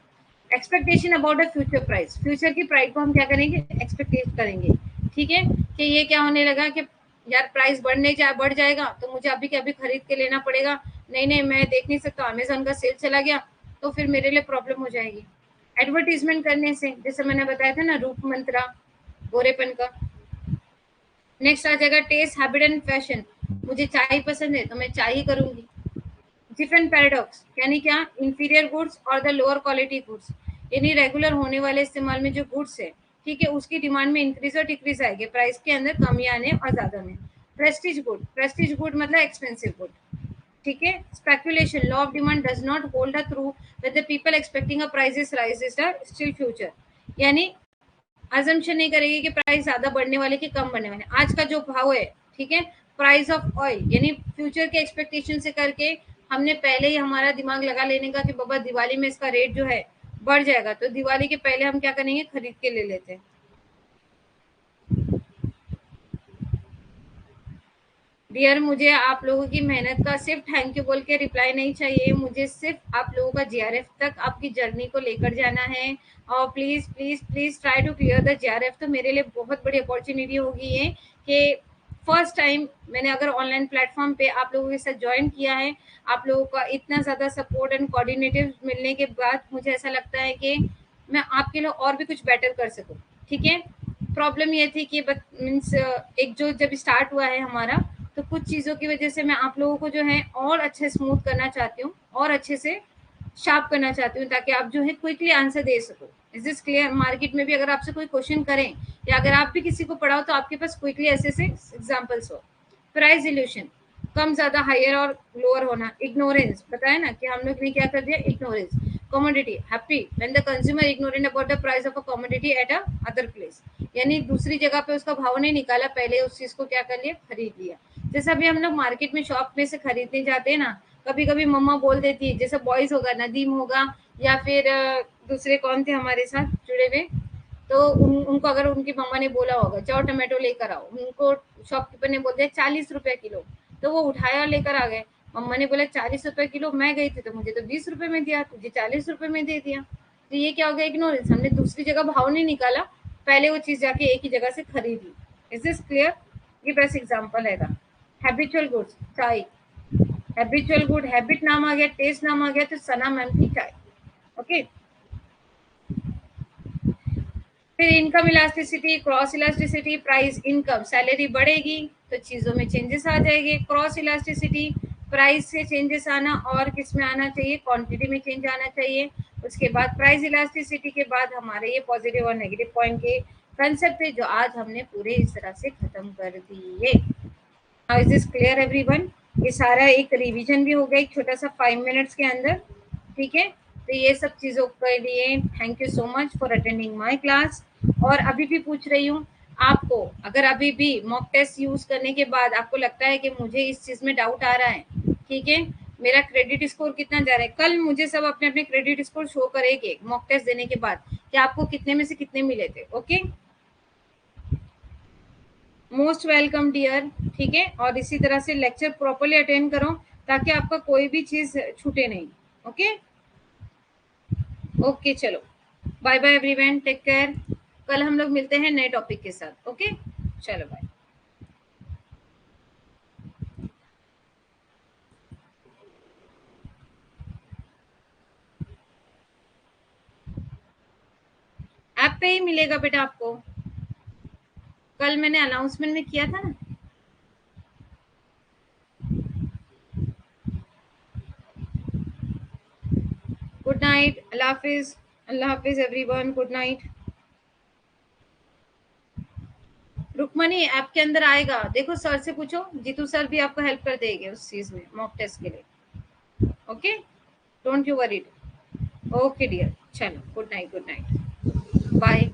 S1: Expectation about a future price, future की प्राइस को हम क्या करेंगे, एक्सपेक्टेट करेंगे, ठीक है, कि ये क्या होने लगा कि यार प्राइस बढ़ जाएगा तो मुझे अभी के अभी खरीद के लेना पड़ेगा, नहीं नहीं मैं देख नहीं सकता, अमेजोन का सेल चला गया तो फिर मेरे लिए प्रॉब्लम हो जाएगी। एडवर्टीजमेंट करने से, जैसे मैंने बताया था ना, रूप मंत्रा गोरेपन का। नेक्स्ट आ जाएगा टेस्ट हैबिट एंड फैशन, मुझे चाय पसंद है तो मैं चाय ही करूंगी। डिफरेंट पैराडॉक्स, यानी क्या, इंफीरियर गुड्स और द लोअर क्वालिटी गुड्स, यानी रेगुलर होने वाले इस्तेमाल में जो गुड्स है, ठीक है, उसकी डिमांड में इंक्रीज और डिक्रीज आएगी, प्राइस के अंदर कमी आने और ज्यादा में। प्रेस्टीज गुड मतलब एक्सपेंसिव गुड, ठीक है। Speculation, law of demand does not hold a true with the people expecting a prices rises the still future, यानी अजम्पशन नहीं करेगी कि प्राइस ज्यादा बढ़ने वाले कि कम बढ़ने वाले। आज का जो भाव है, ठीक है, प्राइस ऑफ ऑयल, यानी फ्यूचर के एक्सपेक्टेशन से करके हमने पहले ही हमारा दिमाग लगा लेने का कि बाबा दिवाली में इसका रेट जो है बढ़ जाएगा, तो दिवाली के पहले हम क्या करेंगे, खरीद के ले लेते हैं। डियर, मुझे आप लोगों की मेहनत का सिर्फ थैंक यू बोल के रिप्लाई नहीं चाहिए, मुझे सिर्फ आप लोगों का जीआरएफ तक आपकी जर्नी को लेकर जाना है। और please please please try to clear the GRF. तो मेरे लिए बहुत बड़ी अपॉर्चुनिटी होगी ये कि फर्स्ट टाइम मैंने अगर ऑनलाइन प्लेटफॉर्म पे आप लोगों के साथ ज्वाइन किया है, आप लोगों का इतना ज़्यादा सपोर्ट एंड कोऑर्डिनेटिव मिलने के बाद मुझे ऐसा लगता है कि मैं आपके लिए और भी कुछ बेटर कर सकूँ, ठीक है। प्रॉब्लम ये थी कि मीन्स एक जो जब स्टार्ट हुआ है हमारा, तो कुछ चीज़ों की वजह से मैं आप लोगों को जो है और अच्छे स्मूथ करना चाहती हूँ और अच्छे से शार्प करना चाहती हूँ, ताकि आप जो है क्विकली आंसर दे सको। Is this clear? मार्केट में भी अगर आपसे कोई क्वेश्चन करें या अगर आप भी किसी को पढ़ाओ तो आपके पास क्विकली ऐसे से एग्जाम्पल्स हो। प्राइस इल्यूशन, कम ज्यादा, हायर और लोअर होना। इग्नोरेंस, बताया ना कि हम लोग ने क्या कर दिया, ignorance. Commodity, happy when the consumer ignorant about the price of a commodity at a other place, यानी दूसरी जगह पे उसका भाव नहीं निकाला, पहले उस चीज को क्या कर लिया, खरीद लिया। जैसे अभी हम लोग मार्केट में शॉप में से खरीदने जाते हैं ना, कभी कभी मम्मा बोल देती है, जैसे बॉयज होगा, नदीम होगा या फिर दूसरे कौन थे हमारे साथ जुड़े हुए, तो उनको अगर उनकी मम्मा ने बोला होगा जाओ टमाटो लेकर आओ, उनको शॉपकीपर ने बोल दिया 40 रुपए किलो, तो वो उठाया और लेकर आ गए। मम्मा ने बोला 40 रुपए किलो, मैं गई थी तो मुझे तो 20 रुपए में दिया, तुझे 40 रुपए में दे दिया। तो ये क्या हो गया, इग्नोरेंस। हमने दूसरी जगह भाव नहीं निकाला, पहले वो चीज जाके एक ही जगह से खरीद ली। Is this clear? ये बेस्ट एग्जाम्पल है। हैबिचुअल गुड्स, चाय, हैबिचुअल गुड, हैबिट नाम आ गया, टेस्ट नाम आ गया, तो सना मैम की चाय। ओके, फिर income elasticity, cross elasticity, price income, salary बढ़ेगी तो चीजों में चेंजेस आ जाएंगे। क्रॉस इलास्टिसिटी, प्राइस से चेंजेस आना, और किस में आना चाहिए, क्वांटिटी में चेंज आना चाहिए। उसके बाद प्राइस इलास्टिसिटी के बाद हमारे ये पॉजिटिव और नेगेटिव पॉइंट के कंसेप्ट है जो आज हमने पूरे इस तरह से खत्म कर दिए। Now is this clear everyone? ये सारा एक रिवीजन भी हो गया, एक छोटा सा 5 मिनट्स के अंदर। ठीक है, तो ये सब चीज़ों के लिए thank you so much for attending my class. और अभी भी पूछ रही हूँ आपको, अगर अभी भी मॉक टेस्ट यूज करने के बाद आपको लगता है कि मुझे इस चीज़ में डाउट आ रहा है, ठीक है, मेरा क्रेडिट स्कोर कितना जा रहा है, कल मुझे सब अपने अपने क्रेडिट स्कोर शो करेंगे मॉक टेस्ट देने के बाद कि आपको कितने में से कितने मिले थे। Okay, most welcome dear. ठीक है, और इसी तरह से लेक्चर प्रॉपरली अटेंड करो ताकि आपका कोई भी चीज छूटे नहीं। ओके, ओके, चलो bye bye everyone, take care. कल हम लोग मिलते हैं नए टॉपिक के साथ। ओके, चलो बाय। ऐप पे ही मिलेगा बेटा आपको, कल मैंने अनाउंसमेंट में किया था ना। गुड नाइट, अल्लाह हाफिज, अल्लाह हाफिज everyone, good night. Rukmani app के अंदर आएगा, देखो सर से पूछो, जीतू सर भी आपको हेल्प कर देंगे उस चीज में, मॉक टेस्ट के लिए। Okay, don't you worry. Okay dear, चलो good night, good night, bye.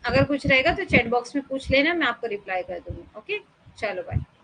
S1: अगर कुछ रहेगा तो चैट बॉक्स में पूछ लेना, मैं आपको रिप्लाई कर दूंगी। ओके, चलो बाय।